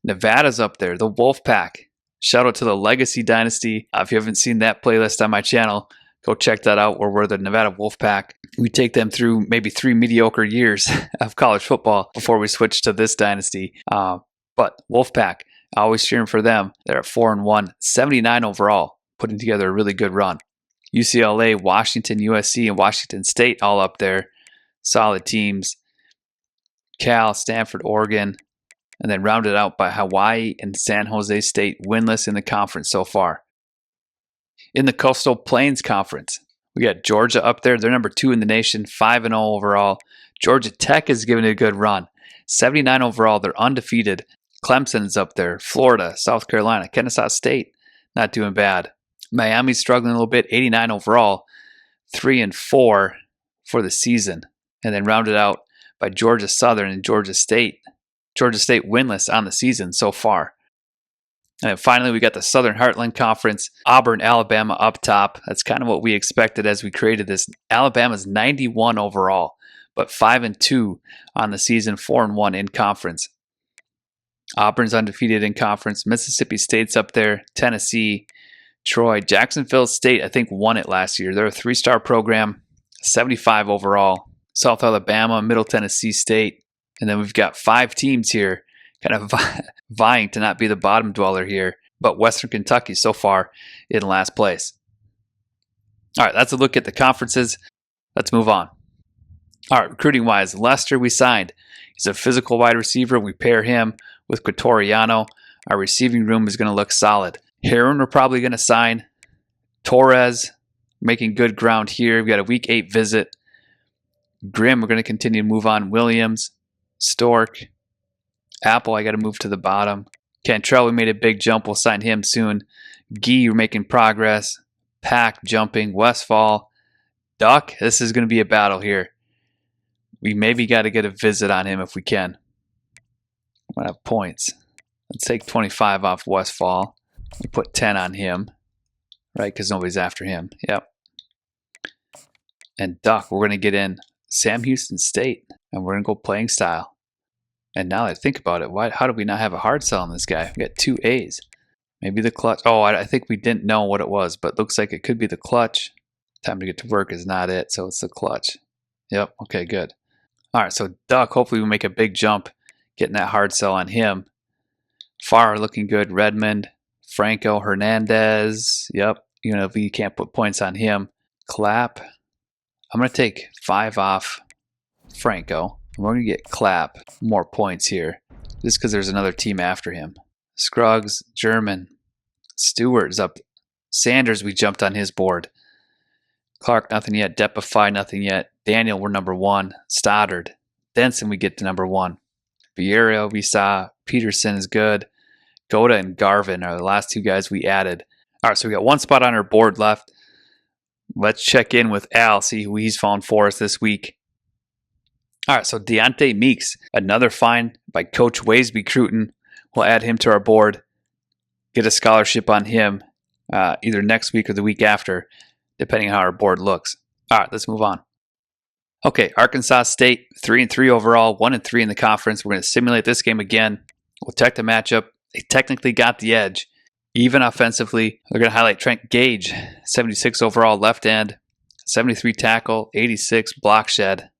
Nevada's up there, the Wolfpack. Shout out to the Legacy Dynasty. If you haven't seen that playlist on my channel, go check that out, where we're the Nevada Wolfpack. We take them through maybe 3 mediocre years of college football before we switch to this dynasty. But Wolfpack, always cheering for them. They're at 4-1, 79 overall, putting together a really good run. UCLA, Washington, USC, and Washington State all up there. Solid teams. Cal, Stanford, Oregon, and then rounded out by Hawaii and San Jose State, winless in the conference so far. In the Coastal Plains Conference, we got Georgia up there. They're number 2 in the nation, 5-0 overall. Georgia Tech is giving it a good run. 79 overall, they're undefeated. Clemson's up there. Florida, South Carolina, Kennesaw State, not doing bad. Miami's struggling a little bit, 89 overall, 3-4 for the season. And then rounded out by Georgia Southern and Georgia State. Georgia State winless on the season so far. And then finally, we got the Southern Heartland Conference. Auburn, Alabama up top. That's kind of what we expected as we created this. Alabama's 91 overall, but 5-2 on the season, 4-1 in conference. Auburn's undefeated in conference. Mississippi State's up there. Tennessee, Troy, Jacksonville State, I think, won it last year. They're a 3-star program, 75 overall. South Alabama, Middle Tennessee State. And then we've got 5 teams here kind of vying to not be the bottom dweller here. But Western Kentucky so far in last place. All right, that's a look at the conferences. Let's move on. All right, recruiting-wise, Lester we signed. He's a physical wide receiver. We pair him with Quatoriano. Our receiving room is going to look solid. Heron we're probably going to sign. Torres, making good ground here. We've got a week 8 visit. Grimm, we're going to continue to move on. Williams, Stork, Apple, I got to move to the bottom. Cantrell, we made a big jump. We'll sign him soon. Gee, we're making progress. Pack, jumping. Westfall, Duck, this is going to be a battle here. We maybe got to get a visit on him if we can. I'm going to have points. Let's take 25 off Westfall. We put 10 on him. right? Because nobody's after him. Yep. And Duck, we're going to get in Sam Houston State, and we're going to go playing style. And now that I think about it, how do we not have a hard sell on this guy? We got 2 A's. Maybe the clutch. Oh, I think we didn't know what it was, but looks like it could be the clutch. Time to get to work is not it, so it's the clutch. Yep, okay, good. All right, so Duck, hopefully we make a big jump getting that hard sell on him. Farr looking good. Redmond, Franco, Hernandez. Yep, even if you can't put points on him. Clapp. I'm going to take 5 off Franco. We're going to get Clapp more points here just because there's another team after him. Scruggs, German, Stewart's up. Sanders, we jumped on his board. Clark, nothing yet. Depify, nothing yet. Daniel, we're number 1. Stoddard. Denson, we get to number 1. Vieira, we saw. Peterson is good. Goda and Garvin are the last 2 guys we added. All right, so we got 1 spot on our board left. Let's check in with Al, see who he's found for us this week. All right, so Deontay Meeks, another find by Coach Waysby Cruton. We'll add him to our board, get a scholarship on him either next week or the week after, depending on how our board looks. All right, let's move on. Okay, Arkansas State, 3-3 overall, 1-3 in the conference. We're going to simulate this game again. We'll check the matchup. They technically got the edge. Even offensively, they're going to highlight Trent Gage, 76 overall left end, 73 tackle, 86 block shed.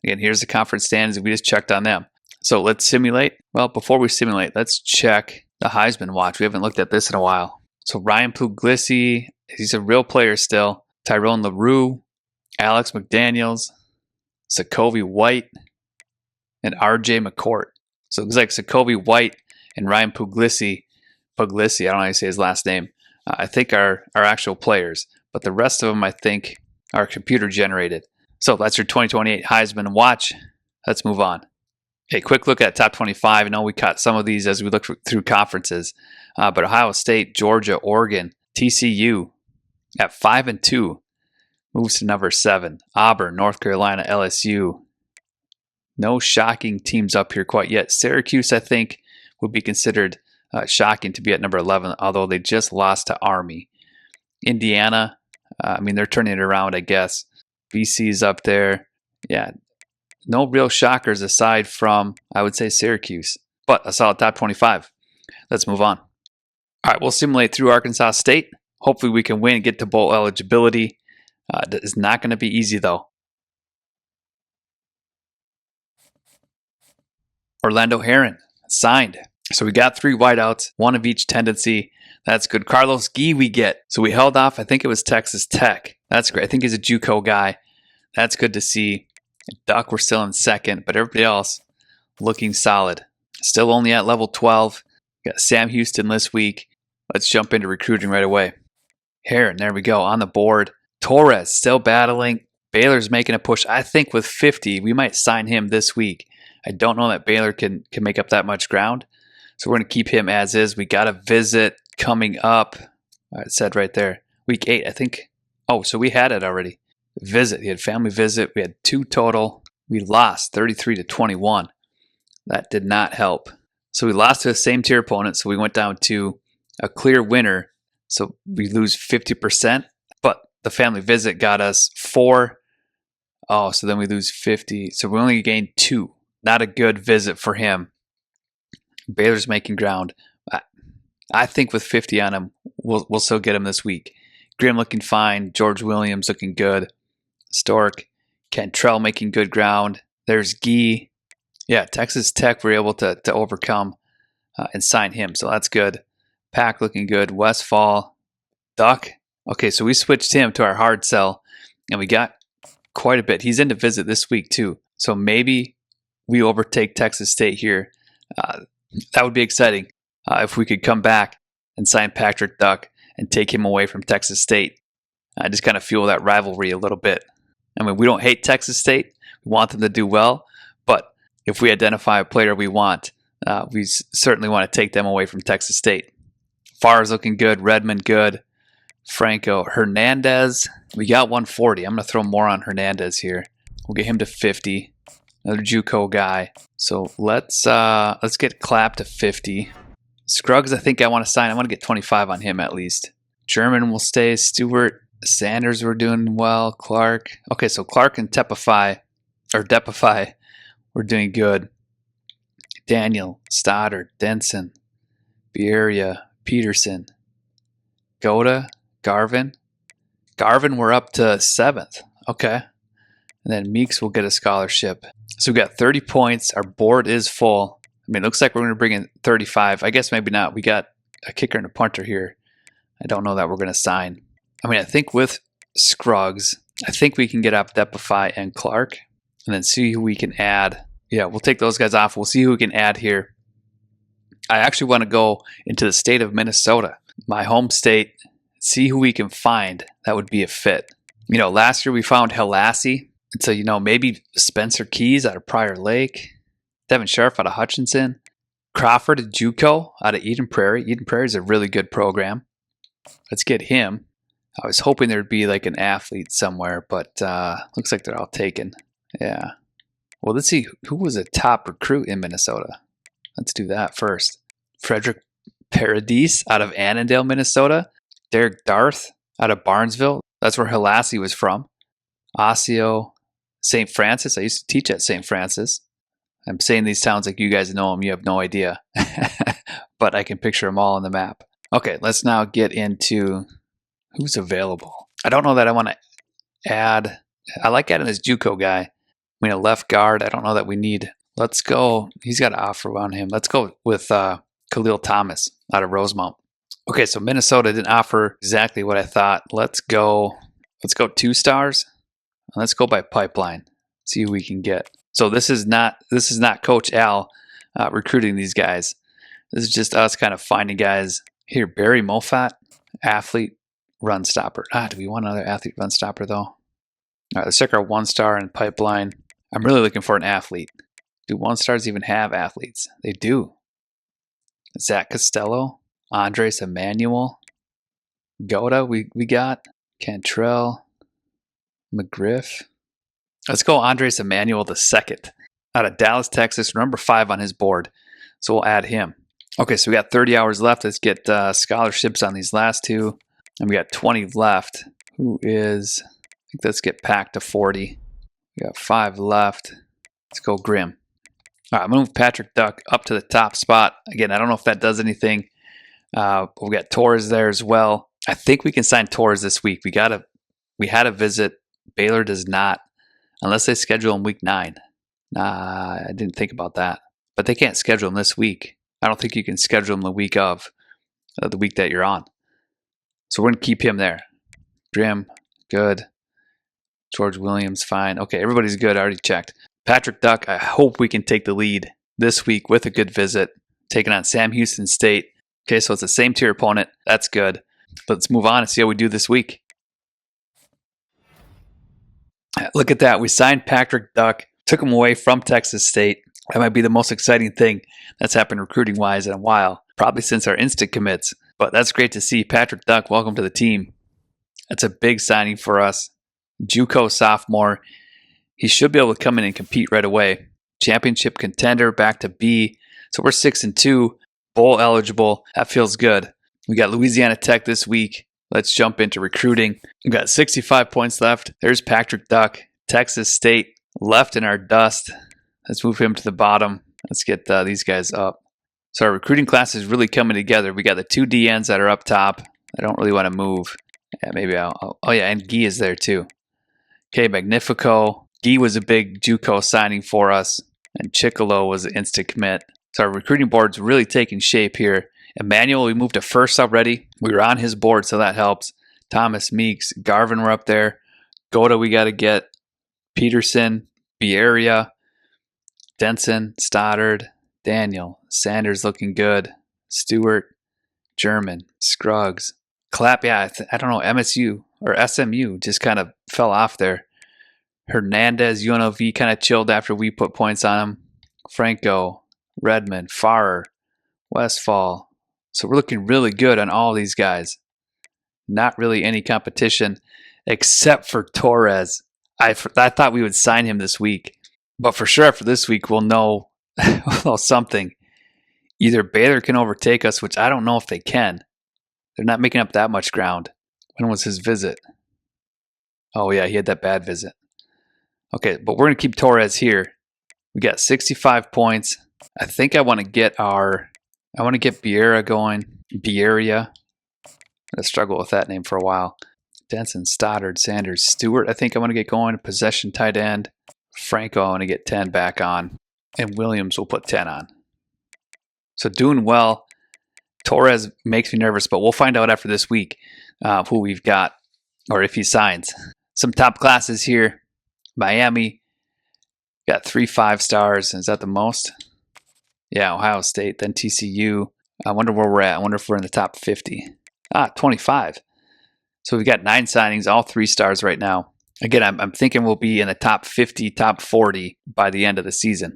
Again, here's the conference standings. We just checked on them. So let's simulate. Well, before we simulate, let's check the Heisman watch. We haven't looked at this in a while. So Ryan Puglisi, he's a real player still. Tyrone LaRue, Alex McDaniels, Sokovie White, and RJ McCourt. So it looks like Sokovie White and Ryan Puglisi, I don't know how to say his last name, I think are actual players. But the rest of them, I think, are computer generated. So that's your 2028 Heisman watch. Let's move on. A quick look at top 25. I know we caught some of these as we looked through conferences. But Ohio State, Georgia, Oregon, TCU at 5-2 moves to number 7. Auburn, North Carolina, LSU. No shocking teams up here quite yet. Syracuse, I think, would be considered shocking to be at number 11, although they just lost to Army. Indiana, they're turning it around, I guess. BC's up there. Yeah, no real shockers aside from, I would say, Syracuse. But a solid top 25. Let's move on. All right, we'll simulate through Arkansas State. Hopefully we can win and get to bowl eligibility. It's not going to be easy, though. Orlando Heron, signed. So we got 3 wideouts, 1 of each tendency. That's good. Carlos Gee we get. So we held off, I think it was Texas Tech. That's great. I think he's a JUCO guy. That's good to see. Duck, we're still in second, but everybody else looking solid. Still only at level 12. Got Sam Houston this week. Let's jump into recruiting right away. Heron, there we go, on the board. Torres, still battling. Baylor's making a push. I think with 50, we might sign him this week. I don't know that Baylor can make up that much ground. So we're going to keep him as is. We got a visit coming up. It said right there. Week 8, I think. Oh, so we had it already. Visit. He had family visit. We had 2 total. We lost 33-21. That did not help. So we lost to the same tier opponent. So we went down to a clear winner. So we lose 50%. But the family visit got us 4. Oh, so then we lose 50. So we only gained 2. Not a good visit for him. Baylor's making ground. I think with 50 on him, we'll still get him this week. Grimm looking fine. George Williams looking good. Stork. Cantrell making good ground. There's Gee. Yeah, Texas Tech were able to overcome and sign him, so that's good. Pack looking good. Westfall. Duck. Okay, so we switched him to our hard sell, and we got quite a bit. He's in to visit this week, too. So maybe we overtake Texas State here. That would be exciting if we could come back and sign Patrick Duck and take him away from Texas State. I just kind of fuel that rivalry a little bit. I mean, we don't hate Texas State. We want them to do well. But if we identify a player we want, we certainly want to take them away from Texas State. Farr is looking good. Redmond good. Franco. Hernandez. We got 140. I'm going to throw more on Hernandez here. We'll get him to 50. Another JUCO guy. So let's get Clapp to 50. Scruggs, I think I want to sign. I want to get 25 on him at least. German will stay. Stewart, Sanders were doing well. Clark. Okay, so Clark and Depify were doing good. Daniel, Stoddard, Denson, Bieria, Peterson, Goda, Garvin. Garvin, we're up to 7th. Okay. And then Meeks will get a scholarship. So we got 30 points. Our board is full. I mean, it looks like we're going to bring in 35. I guess maybe not. We got a kicker and a punter here. I don't know that we're going to sign. I mean, I think with Scruggs, I think we can get up Depify and Clark and then see who we can add. Yeah, we'll take those guys off. We'll see who we can add here. I actually want to go into the state of Minnesota, my home state, see who we can find that would be a fit. You know, last year we found Helassie. And so, you know, maybe Spencer Keys out of Prior Lake, Devin Sharp out of Hutchinson, Crawford at JUCO out of Eden Prairie. Eden Prairie is a really good program. Let's get him. I was hoping there'd be like an athlete somewhere, but looks like they're all taken. Yeah. Well, let's see. Who was a top recruit in Minnesota? Let's do that first. Frederick Paradis out of Annandale, Minnesota. Derek Darth out of Barnesville. That's where Helassie was from. Osseo, St. Francis. I used to teach at St. Francis. I'm saying these towns like you guys know them. You have no idea. But I can picture them all on the map. Okay, let's now get into who's available. I don't know that I want to add. I like adding this JUCO guy. I mean, a left guard. I don't know that we need. Let's go. He's got an offer on him. Let's go with Khalil Thomas out of Rosemount. Okay, so Minnesota didn't offer exactly what I thought. Let's go 2 stars. Let's go by pipeline. See who we can get. So this is not Coach Al recruiting these guys. This is just us kind of finding guys. Here, Barry Moffat, athlete, run stopper. Do we want another athlete run stopper though? All right, let's check our 1-star and pipeline. I'm really looking for an athlete. Do 1-stars even have athletes? They do. Zach Costello, Andres Emmanuel, Goda, we got Cantrell, McGriff. Let's go Andres Emmanuel II out of Dallas, Texas, number 5 on his board. So we'll add him. Okay, so we got 30 hours left. Let's get scholarships on these last 2. And we got 20 left. Let's get packed to 40. We got 5 left. Let's go Grimm. All right, I'm going to move Patrick Duck up to the top spot. Again, I don't know if that does anything. But we got Torres there as well. I think we can sign Torres this week. We had a visit. Baylor does not, unless they schedule him week 9. I didn't think about that. But they can't schedule him this week. I don't think you can schedule him the week that you're on. So we're going to keep him there. Grimm, good. George Williams, fine. Okay, everybody's good. I already checked. Patrick Duck, I hope we can take the lead this week with a good visit, taking on Sam Houston State. Okay, so it's the same tier opponent. That's good. But let's move on and see how we do this week. Look at that. We signed Patrick Duck, took him away from Texas State. That might be the most exciting thing that's happened recruiting-wise in a while, probably since our instant commits. But that's great to see. Patrick Duck, welcome to the team. That's a big signing for us. JUCO sophomore. He should be able to come in and compete right away. Championship contender, back to B. So we're 6-2, bowl eligible. That feels good. We got Louisiana Tech this week. Let's jump into recruiting. We've got 65 points left. There's Patrick Duck. Texas State left in our dust. Let's move him to the bottom. Let's get these guys up. So our recruiting class is really coming together. We got the 2 DNs that are up top. I don't really want to move. Yeah, maybe I'll oh yeah, and Guy is there too. Okay, Magnifico. Guy was a big JUCO signing for us, and Chicolo was an instant commit. So our recruiting board's really taking shape here. Emmanuel, we moved to first already. We were on his board, so that helps. Thomas Meeks, Garvin were up there. Goda we got to get. Peterson, Bieria, Denson, Stoddard, Daniel, Sanders looking good. Stewart, German, Scruggs. Clapp, yeah, I don't know, MSU or SMU just kind of fell off there. Hernandez, UNLV kind of chilled after we put points on him. Franco, Redmond, Farrer, Westfall. So we're looking really good on all these guys. Not really any competition except for Torres. I thought we would sign him this week. But for sure after this week, we'll know something. Either Baylor can overtake us, which I don't know if they can. They're not making up that much ground. When was his visit? Oh, yeah, he had that bad visit. Okay, but we're going to keep Torres here. We got 65 points. I think I want to get Biera going. Bieria. I struggled with that name for a while. Denson, Stoddard, Sanders, Stewart. I think I want to get going. Possession tight end. Franco, I want to get 10 back on. And Williams will put 10 on. So doing well. Torres makes me nervous, but we'll find out after this week who we've got or if he signs. Some top classes here. Miami got 3 5-stars. Is that the most? Yeah, Ohio State, then TCU. I wonder where we're at. I wonder if we're in the top 50. 25. So we've got 9 signings, all 3 stars right now. Again, I'm thinking we'll be in the top 50, top 40 by the end of the season.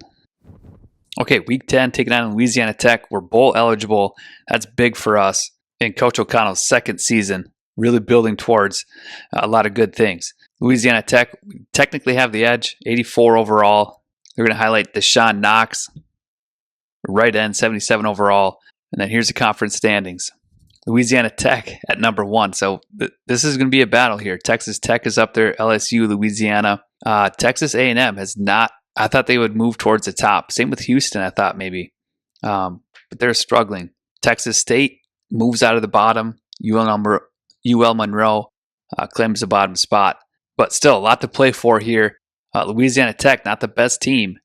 Okay, week 10, taking on Louisiana Tech. We're bowl eligible. That's big for us in Coach O'Connell's second season, really building towards a lot of good things. Louisiana Tech technically have the edge, 84 overall. They're going to highlight Deshaun Knox, right end, 77 overall. And then here's the conference standings. Louisiana Tech at number 1. So this is going to be a battle here. Texas Tech is up there, LSU, Louisiana. Texas A&M has not. I thought they would move towards the top. Same with Houston, I thought maybe. But they're struggling. Texas State moves out of the bottom. UL Monroe claims the bottom spot. But still, a lot to play for here. Louisiana Tech, not the best team.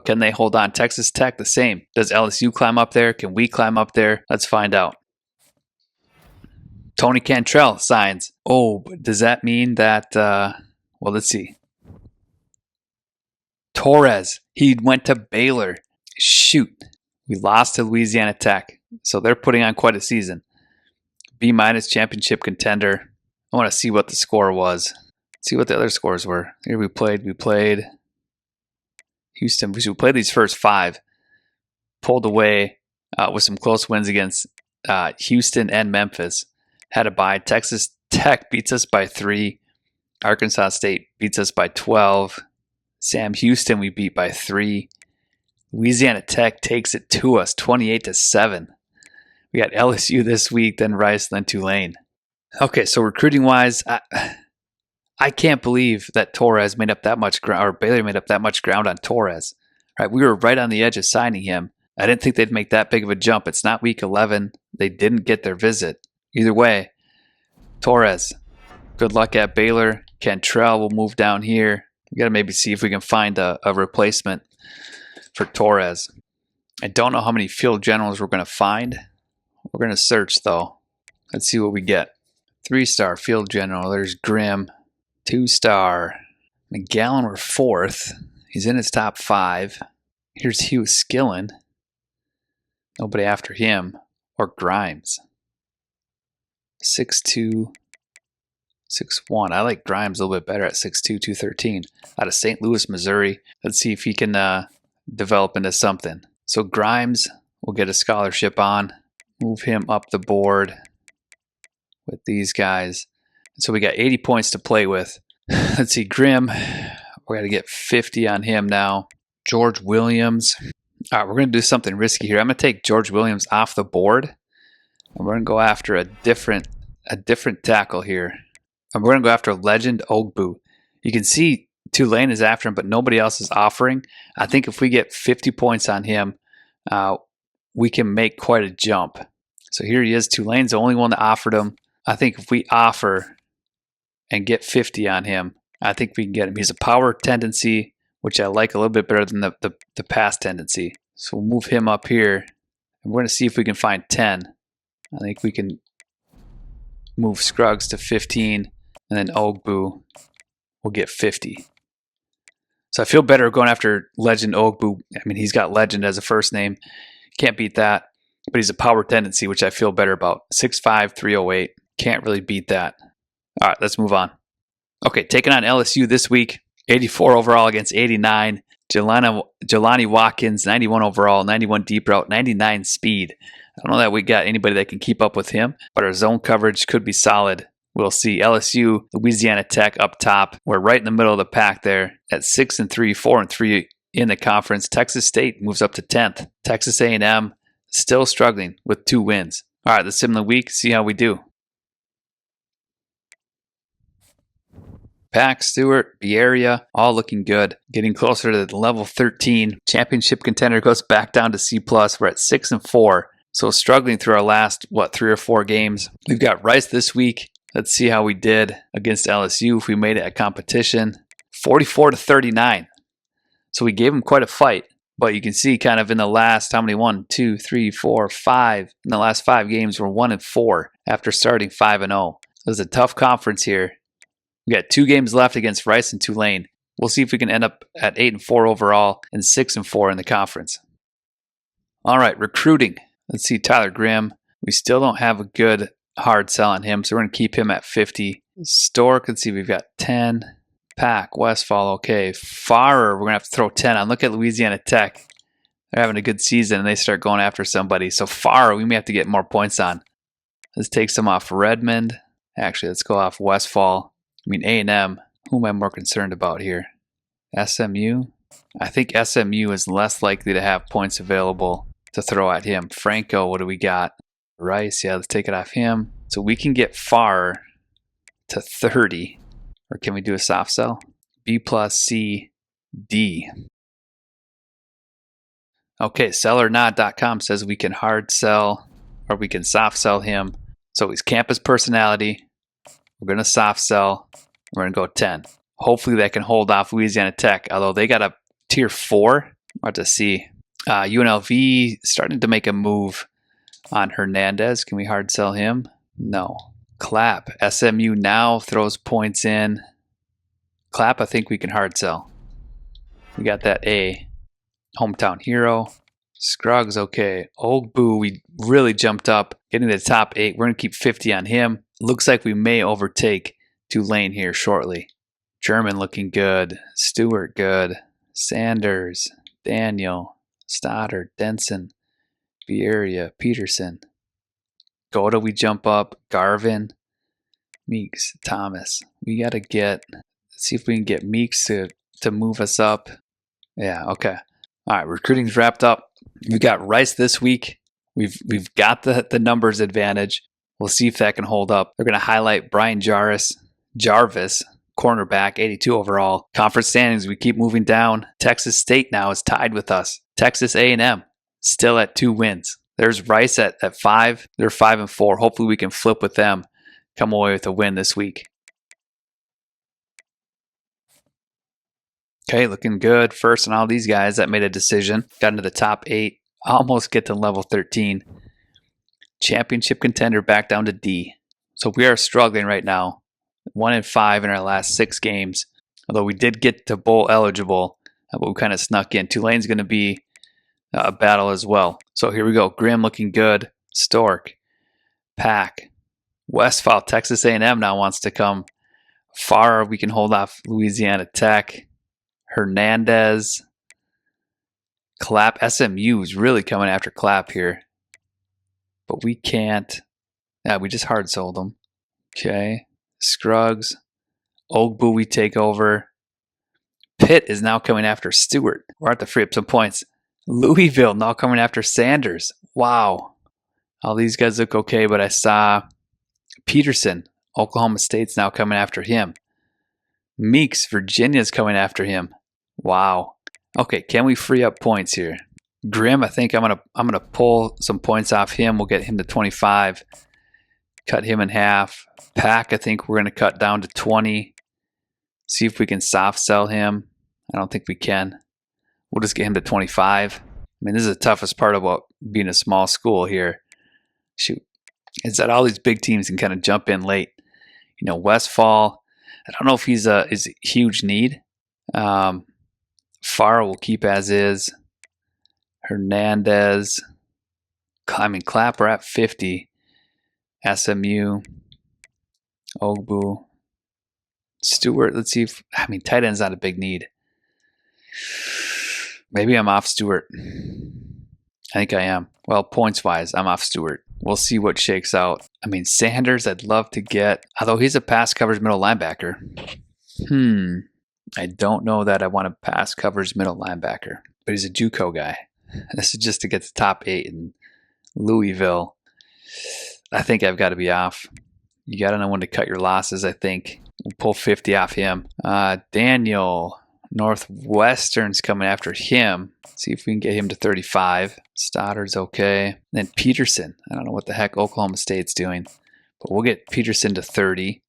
Can they hold on? Texas Tech, the same. Does LSU climb up there? Can we climb up there? Let's find out. Tony Cantrell signs. Oh, but does that mean that, well, let's see. Torres, he went to Baylor. Shoot. We lost to Louisiana Tech. So they're putting on quite a season. B- championship contender. I want to see what the score was. See what the other scores were. Here we played Houston. We played these first 5. Pulled away with some close wins against Houston and Memphis. Had a bye. Texas Tech beats us by 3. Arkansas State beats us by 12. Sam Houston we beat by 3. Louisiana Tech takes it to us 28-7. We got LSU this week, then Rice, then Tulane. Okay, so recruiting wise, I can't believe that Torres made up that much ground, or Baylor made up that much ground on Torres. Right, we were right on the edge of signing him. I didn't think they'd make that big of a jump. It's not week 11. They didn't get their visit. Either way, Torres, good luck at Baylor. Cantrell will move down here. We got to maybe see if we can find a replacement for Torres. I don't know how many field generals we're going to find. We're going to search, though. Let's see what we get. 3-star field general. There's Grimm. 2-star. McGowan, we're 4th. He's in his top 5. Here's Hugh Skillen. Nobody after him. Or Grimes. 6'2", 6'1". I like Grimes a little bit better at 6'2", 213. Out of St. Louis, Missouri. Let's see if he can develop into something. So Grimes will get a scholarship on. Move him up the board with these guys. So we got 80 points to play with. Let's see, Grimm. We're going to get 50 on him now. George Williams. All right, we're going to do something risky here. I'm going to take George Williams off the board. And we're going to go after a different tackle here. And we're going to go after legend Ogboo. You can see Tulane is after him, but nobody else is offering. I think if we get 50 points on him, we can make quite a jump. So here he is. Tulane's the only one that offered him. I think if we offer and get 50 on him, I think we can get him. He's a power tendency, which I like a little bit better than the pass tendency. So we'll move him up here. And we're going to see if we can find 10. I think we can move Scruggs to 15, and then Ogboo will get 50. So I feel better going after legend Ogboo. I mean, he's got legend as a first name. Can't beat that. But he's a power tendency, which I feel better about. 6'5", 308. Can't really beat that. All right, let's move on. Okay, taking on LSU this week. 84 overall against 89. Jelani Watkins, 91 overall, 91 deep route, 99 speed. I don't know that we got anybody that can keep up with him, but our zone coverage could be solid. We'll see. LSU, Louisiana Tech up top. We're right in the middle of the pack there at 6-3, 4-3 in the conference. Texas State moves up to 10th. Texas A&M still struggling with 2 wins. All right, the sim of the week. See how we do. Pack, Stewart, Bieria, all looking good. Getting closer to the level 13. Championship contender goes back down to C+. We're at 6-4. So struggling through our last, 3 or 4 games. We've got Rice this week. Let's see how we did against LSU if we made it a competition. 44-39. So we gave them quite a fight. But you can see kind of in the last, how many? 1, 2, 3, 4, 5. In the last 5 games, we're 1-4 after starting 5-0. So it's a tough conference here. We got 2 games left against Rice and Tulane. We'll see if we can end up at 8-4 overall and 6-4 in the conference. All right, recruiting. Let's see Tyler Grimm. We still don't have a good hard sell on him, so we're going to keep him at 50. Stork, let's see, we've got 10. Pack, Westfall, okay. Farrer, we're going to have to throw 10 on. Look at Louisiana Tech. They're having a good season, and they start going after somebody. So Farrer, we may have to get more points on. Let's take some off Redmond. Actually, let's go off Westfall. I mean, A&M, who am I more concerned about here? SMU? I think SMU is less likely to have points available to throw at him. Franco, what do we got? Rice, yeah, let's take it off him. So we can get Farrer to 30. Or can we do a soft sell? B plus C, D. Okay, sellerNod.com says we can hard sell or we can soft sell him. So he's campus personality. We're going to soft sell. We're going to go 10. Hopefully that can hold off Louisiana Tech, although they got a tier 4. We'll have to see. UNLV starting to make a move on Hernandez. Can we hard sell him? No. Clapp. SMU now throws points in. Clapp, I think we can hard sell. We got that A. Hometown hero. Scruggs, okay. Ogboo, we really jumped up, getting to the top 8. We're going to keep 50 on him. Looks like we may overtake Tulane here shortly. German looking good. Stewart good. Sanders. Daniel. Stoddard. Denson. Bieria. Peterson. Goda, we jump up. Garvin. Meeks. Thomas. We got to get, let's see if we can get Meeks to move us up. Yeah, okay. All right, recruiting's wrapped up. We got Rice this week. We've got the numbers advantage. We'll see if that can hold up. They're going to highlight Brian Jarvis, cornerback, 82 overall. Conference standings, we keep moving down. Texas State now is tied with us. Texas A&M, still at 2 wins. There's Rice at 5. They're 5-4. Hopefully we can flip with them, come away with a win this week. Okay, looking good. First on all these guys that made a decision. Got into the top 8. Almost get to level 13. Championship contender back down to D. So we are struggling right now. 1-5 in our last 6 games. Although we did get to bowl eligible, but we kind of snuck in. Tulane's going to be a battle as well. So here we go. Grimm looking good. Stork. Pack. Westfall. Texas A&M now wants to come far. We can hold off Louisiana Tech. Hernandez. Clapp. SMU is really coming after Clapp here. But we can't. Yeah, we just hard sold them. Okay. Scruggs. Ogboo we take over. Pitt is now coming after Stewart. We're at to free up some points. Louisville now coming after Sanders. Wow. All these guys look okay, but I saw Peterson. Oklahoma State's now coming after him. Meeks, Virginia's coming after him. Wow. Okay, can we free up points here? Grimm, I think I'm gonna pull some points off him. We'll get him to 25. Cut him in half. Pack, I think we're gonna cut down to 20. See if we can soft sell him. I don't think we can. We'll just get him to 25. I mean, this is the toughest part about being a small school here. Shoot. Is that all these big teams can kind of jump in late. You know, Westfall, I don't know if he's a huge need. Farr will keep as is. Hernandez. I mean, Clapp, we're at 50. SMU. Ogboo. Stewart, let's see if, I mean, tight end's not a big need. Maybe I'm off Stewart. I think I am. Well, points-wise, I'm off Stewart. We'll see what shakes out. I mean, Sanders, I'd love to get, although he's a pass coverage middle linebacker. I don't know that I want a pass coverage middle linebacker, but he's a JUCO guy. This is just to get the top 8 in Louisville. I think I've got to be off. You got to know when to cut your losses, I think. We'll pull 50 off him. Daniel, Northwestern's coming after him. See if we can get him to 35. Stoddard's okay. Then Peterson. I don't know what the heck Oklahoma State's doing, but we'll get Peterson to 30.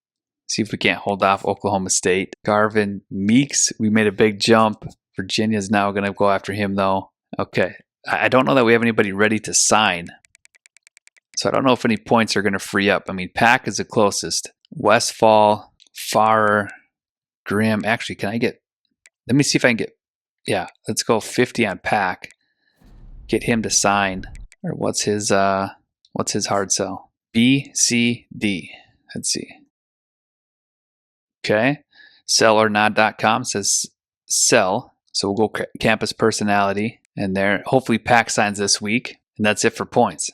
See if we can't hold off Oklahoma State. Garvin Meeks, we made a big jump. Virginia's now going to go after him, though. Okay. I don't know that we have anybody ready to sign. So I don't know if any points are going to free up. I mean, Pack is the closest. Westfall, Farrer, Grimm. Actually, can I get... Let me see if I can get... Yeah, let's go 50 on Pack. Get him to sign. Or what's his hard sell? B, C, D. Let's see. Okay. Sellornod.com says sell. So we'll go campus personality. And there, hopefully Pack signs this week. And that's it for points.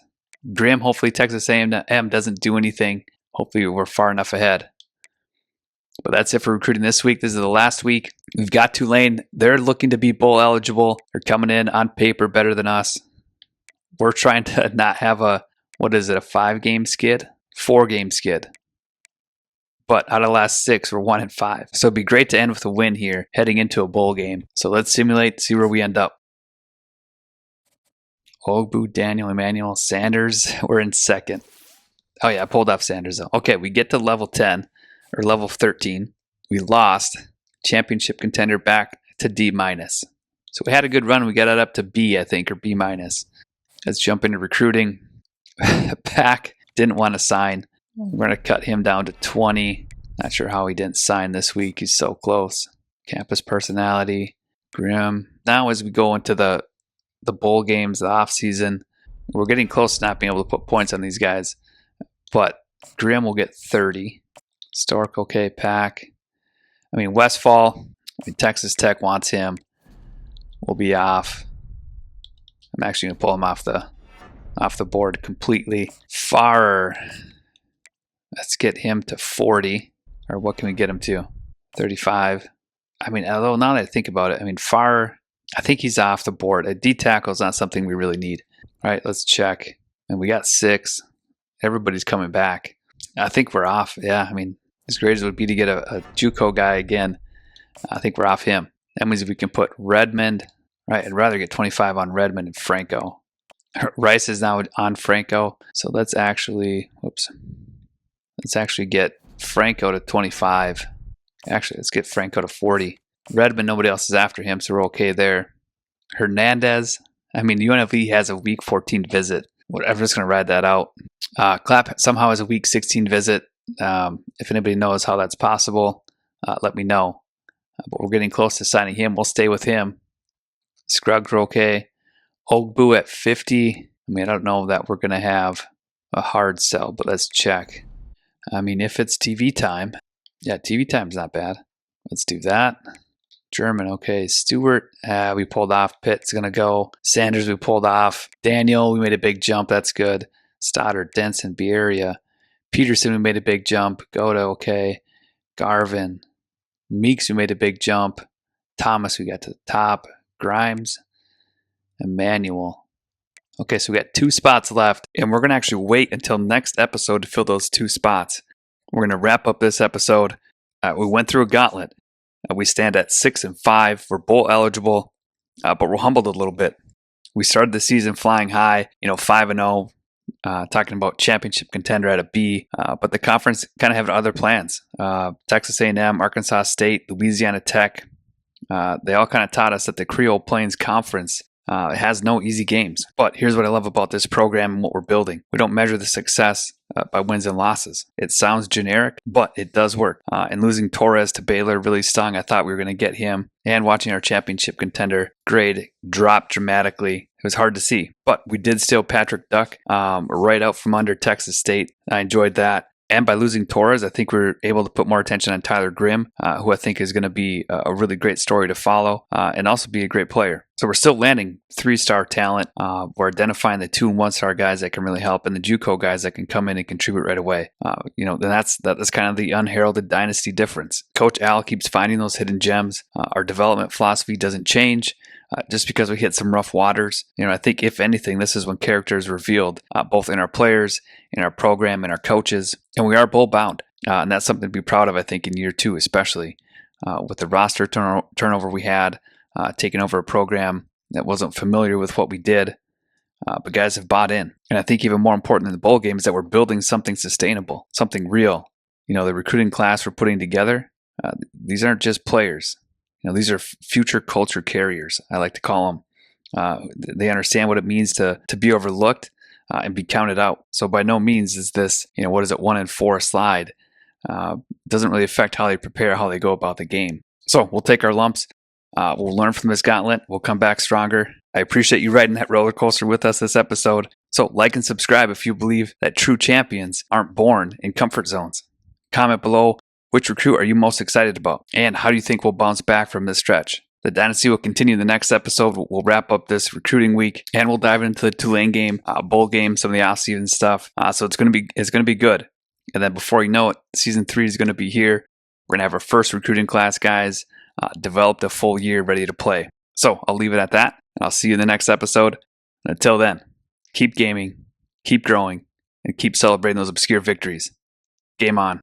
Grimm, hopefully Texas A&M doesn't do anything. Hopefully we're far enough ahead. But that's it for recruiting this week. This is the last week. We've got Tulane. They're looking to be bowl eligible. They're coming in on paper better than us. We're trying to not have a 5-game skid? 4-game skid. But out of the last 6, we're 1-5. So it'd be great to end with a win here, heading into a bowl game. So let's simulate, see where we end up. Ogboo, Daniel, Emmanuel, Sanders, we're in second. Oh yeah, I pulled off Sanders though. Okay, we get to level 10, or level 13. We lost. Championship contender back to D-. So we had a good run. We got it up to B, I think, or B-. Let's jump into recruiting. Pack didn't want to sign. We're going to cut him down to 20. Not sure how he didn't sign this week. He's so close. Campus personality. Grimm. Now as we go into the bowl games, the off season, we're getting close to not being able to put points on these guys. But Grimm will get 30. Stork, okay. Pack. I mean, Westfall. Texas Tech wants him. We'll be off. I'm actually going to pull him off the board completely. Farrer. Let's get him to 40. Or what can we get him to? 35. I mean, although now that I think about it, I mean, Farrer, I think he's off the board. A D tackle is not something we really need. All right, let's check. And we got 6. Everybody's coming back. I think we're off. Yeah, I mean, as great as it would be to get a JUCO guy again, I think we're off him. That means if we can put Redmond, right, I'd rather get 25 on Redmond and Franco. Rice is now on Franco. So let's actually get Franco to 25. Actually, let's get Franco to 40. Redmond, nobody else is after him, so we're okay there. Hernandez, I mean, UNLV has a week 14 visit. Whatever, just going to ride that out. Clapp somehow has a week 16 visit. If anybody knows how that's possible, let me know. But we're getting close to signing him. We'll stay with him. Scruggs are okay. Ogboo at 50. I mean, I don't know that we're going to have a hard sell, but let's check. I mean, if it's TV time, yeah, TV time's not bad. Let's do that. German, okay. Stewart, we pulled off. Pitt's going to go. Sanders, we pulled off. Daniel, we made a big jump. That's good. Stoddard, Denson, Bieria. Peterson, we made a big jump. Goda, okay. Garvin. Meeks, we made a big jump. Thomas, we got to the top. Grimes. Emmanuel. Okay, so we got 2 spots left, and we're going to actually wait until next episode to fill those 2 spots. We're going to wrap up this episode. We went through a gauntlet. We stand at 6-5. We're bowl eligible, but we're humbled a little bit. We started the season flying high, 5-0, talking about championship contender at a B, but the conference kind of have other plans. Texas A&M, Arkansas State, Louisiana Tech, they all kind of taught us that the Creole Plains Conference it has no easy games. But here's what I love about this program and what we're building. We don't measure the success by wins and losses. It sounds generic, but it does work. And losing Torres to Baylor really stung. I thought we were going to get him. And watching our championship contender grade drop dramatically, it was hard to see. But we did steal Patrick Duck right out from under Texas State. I enjoyed that. And by losing Torres, I think we're able to put more attention on Tyler Grimm, who I think is going to be a really great story to follow and also be a great player. So we're still landing 3-star talent. We're identifying the 2- and 1-star guys that can really help and the JUCO guys that can come in and contribute right away. Then that's kind of the unheralded dynasty difference. Coach Al keeps finding those hidden gems. Our development philosophy doesn't change. just because we hit some rough waters. I think if anything, this is when character is revealed, both in our players, in our program, in our coaches, and we are bowl bound. And that's something to be proud of, I think, in year 2, especially with the roster turnover we had, taking over a program that wasn't familiar with what we did. But guys have bought in. And I think even more important than the bowl game is that we're building something sustainable, something real. The recruiting class we're putting together, these aren't just players. These are future culture carriers, I like to call them. They understand what it means to be overlooked and be counted out. So by no means is this, 1 in 4 slide. Doesn't really affect how they prepare, how they go about the game. So we'll take our lumps. We'll learn from this gauntlet. We'll come back stronger. I appreciate you riding that roller coaster with us this episode. So like and subscribe if you believe that true champions aren't born in comfort zones. Comment below, which recruit are you most excited about? And how do you think we'll bounce back from this stretch? The Dynasty will continue in the next episode. We'll wrap up this recruiting week, and we'll dive into the Tulane game, bowl game, some of the off-season stuff. So it's gonna be good. And then before you know it, season 3 is gonna be here. We're gonna have our first recruiting class, guys. Developed a full year ready to play. So I'll leave it at that, and I'll see you in the next episode. And until then, keep gaming, keep growing, and keep celebrating those obscure victories. Game on.